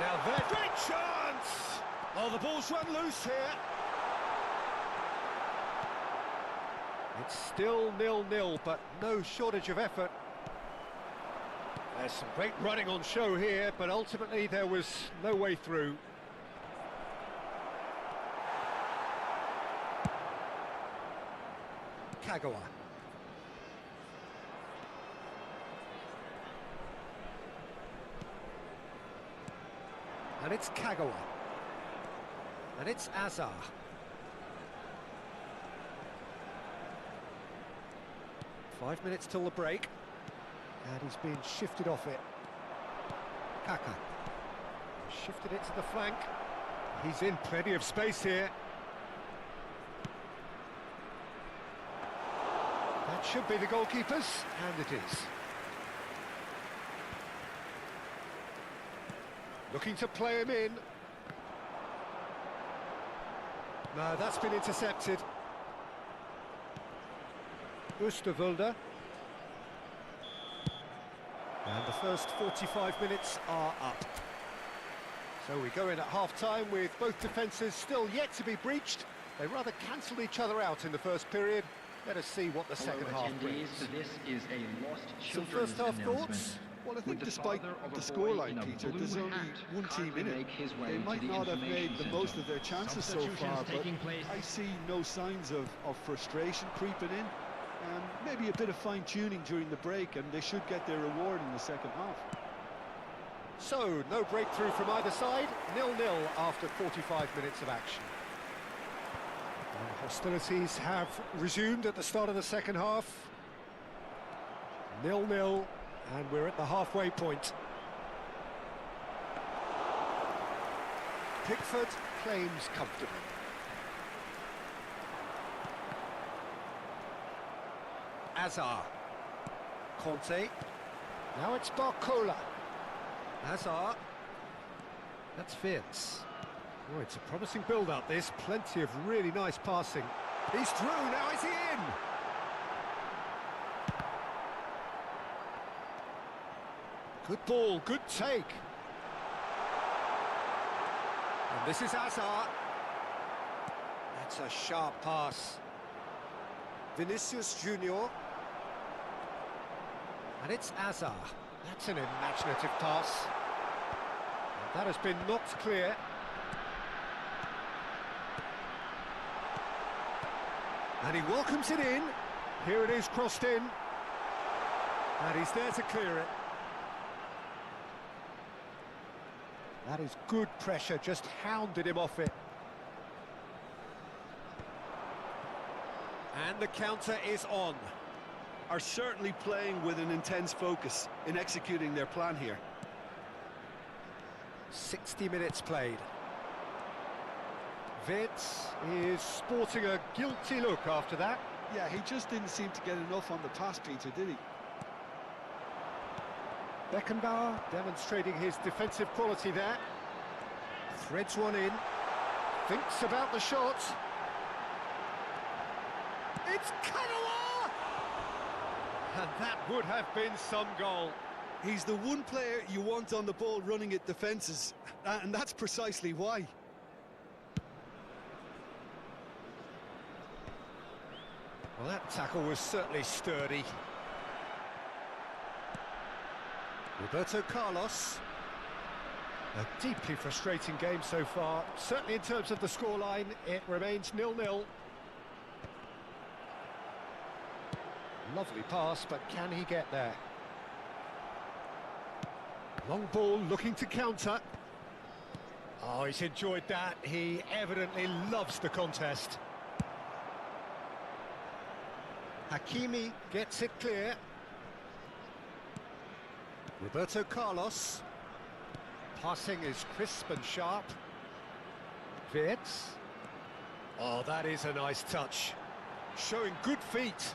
Now there, great chance! Oh, the ball's run loose here. It's still 0-0, but no shortage of effort. There's some great running on show here, but ultimately there was no way through. Kagawa. And it's Kagawa. And it's Azar. Five minutes till the break. And he's been shifted off it. Kaka. Shifted it to the flank. He's in plenty of space here. That should be the goalkeeper's, and it is. Looking to play him in. No, that's been intercepted. Oosterwolde. And the first 45 minutes are up. So we go in at half-time with both defences still yet to be breached. They rather cancelled each other out in the first period. Let us see what the second half brings. This is a lost Some first half thoughts? Well, I think despite the scoreline, Peter, there's only one team in it. They might not have made the most of their chances so far, but I see no signs of frustration creeping in. Maybe a bit of fine-tuning during the break, and they should get their reward in the second half. So, no breakthrough from either side, 0-0 after 45 minutes of action. And hostilities have resumed at the start of the second half. 0-0, and we're at the halfway point. Pickford claims comfortably. Azar. Conte. Now it's Barcola. Azar. That's Fierce. Oh, it's a promising build-up, this. Plenty of really nice passing. He's through, now is he in? Good ball, good take. And this is Azar. That's a sharp pass. Vinicius Junior. And it's Azar. That's an imaginative pass. And that has been knocked clear. And he welcomes it in. Here it is, crossed in. And he's there to clear it. That is good pressure, just hounded him off it. And the counter is on. Are certainly playing with an intense focus in executing their plan here. 60 minutes played. Wirtz is sporting a guilty look after that. Yeah, he just didn't seem to get enough on the pass, Peter, did he? Beckenbauer demonstrating his defensive quality there. Threads one in. Thinks about the shot. It's Kagawa! And that would have been some goal. He's the one player you want on the ball running at defences, and that's precisely why. Well, that tackle was certainly sturdy. Roberto Carlos. A deeply frustrating game so far. Certainly in terms of the scoreline, it remains 0-0. Lovely pass, but can he get there? Long ball looking to counter. Oh, he's enjoyed that. He evidently loves the contest. Hakimi gets it clear. Roberto Carlos. Passing is crisp and sharp. Wirtz. Oh, that is a nice touch. Showing good feet.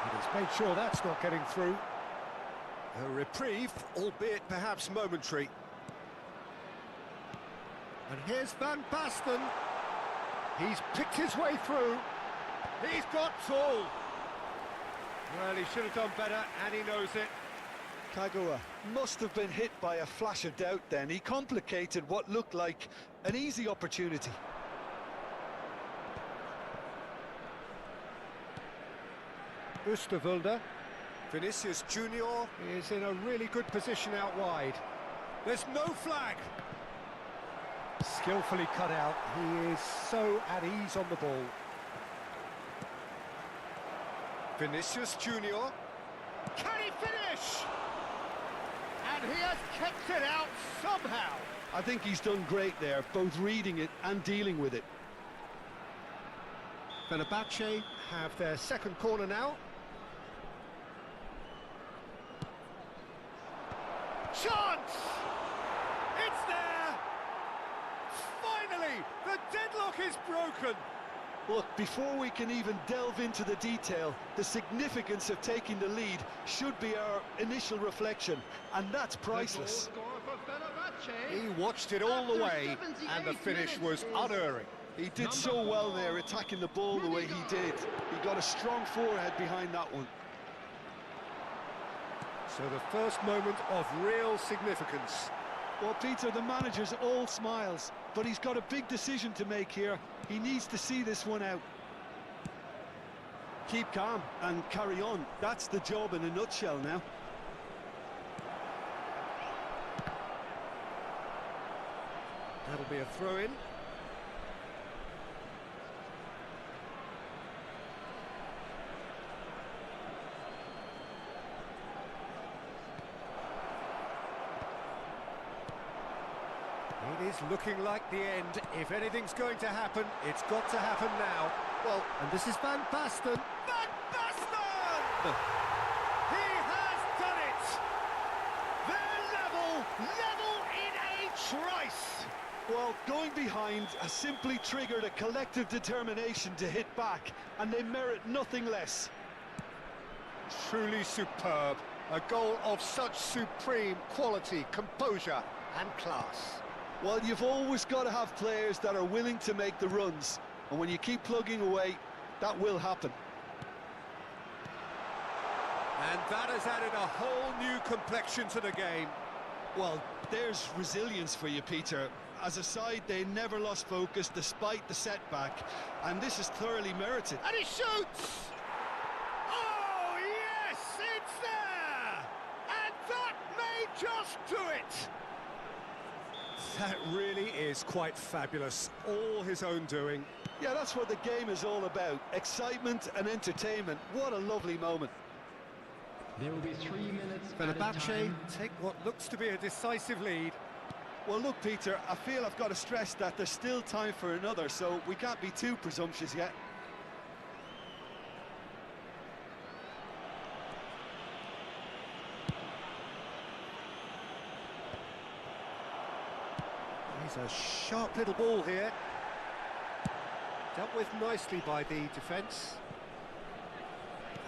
And he's made sure that's not getting through. A reprieve, albeit perhaps momentary. And here's Van Basten. He's picked his way through. He's got tall. Well, he should have done better, and he knows it. Kagawa must have been hit by a flash of doubt then. He complicated what looked like an easy opportunity. Oosterwolde. Vinicius Junior is in a really good position out wide. There's no flag. Skillfully cut out. He is so at ease on the ball. Vinicius Junior. Can he finish? And he has kept it out somehow. I think he's done great there, both reading it and dealing with it. Fenerbahce have their second corner now. Chance! It's there! Finally, the deadlock is broken. Look, before we can even delve into the detail, the significance of taking the lead should be our initial reflection, and that's priceless. The goal scorer for Fenerbahce. He watched it all the way, and the finish was unerring. He did so well there, attacking the ball the way he did. He got a strong forehead behind that one. So the first moment of real significance. Well, Peter, the manager's all smiles, but he's got a big decision to make here. He needs to see this one out. Keep calm and carry on. That's the job in a nutshell now. That'll be a throw-in. It is looking like the end. If anything's going to happen, it's got to happen now. Well, and this is Van Basten. Van Basten! He has done it! They're level in a trice! Well, going behind has simply triggered a collective determination to hit back, and they merit nothing less. Truly superb. A goal of such supreme quality, composure and class. Well, you've always got to have players that are willing to make the runs, and when you keep plugging away, that will happen. And that has added a whole new complexion to the game. Well, there's resilience for you, Peter. As a side, they never lost focus despite the setback, and this is thoroughly merited. And he shoots! Oh, yes, it's there! And that may just do it! That really is quite fabulous. All his own doing. Yeah, that's what the game is all about. Excitement and entertainment. What a lovely moment. There will be 3 minutes Fenerbahce take what looks to be a decisive lead. Well, look, Peter, I feel I've got to stress that there's still time for another, so we can't be too presumptuous yet. He's a sharp little ball here. Dealt with nicely by the defence.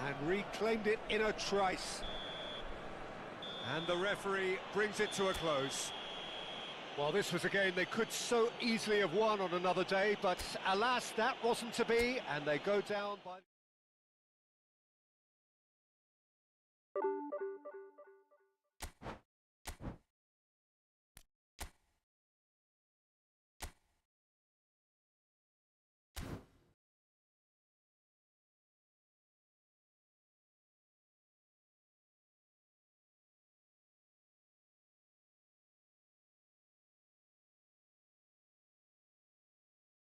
And reclaimed it in a trice. And the referee brings it to a close. Well, this was a game they could so easily have won on another day, but alas, that wasn't to be, and they go down by...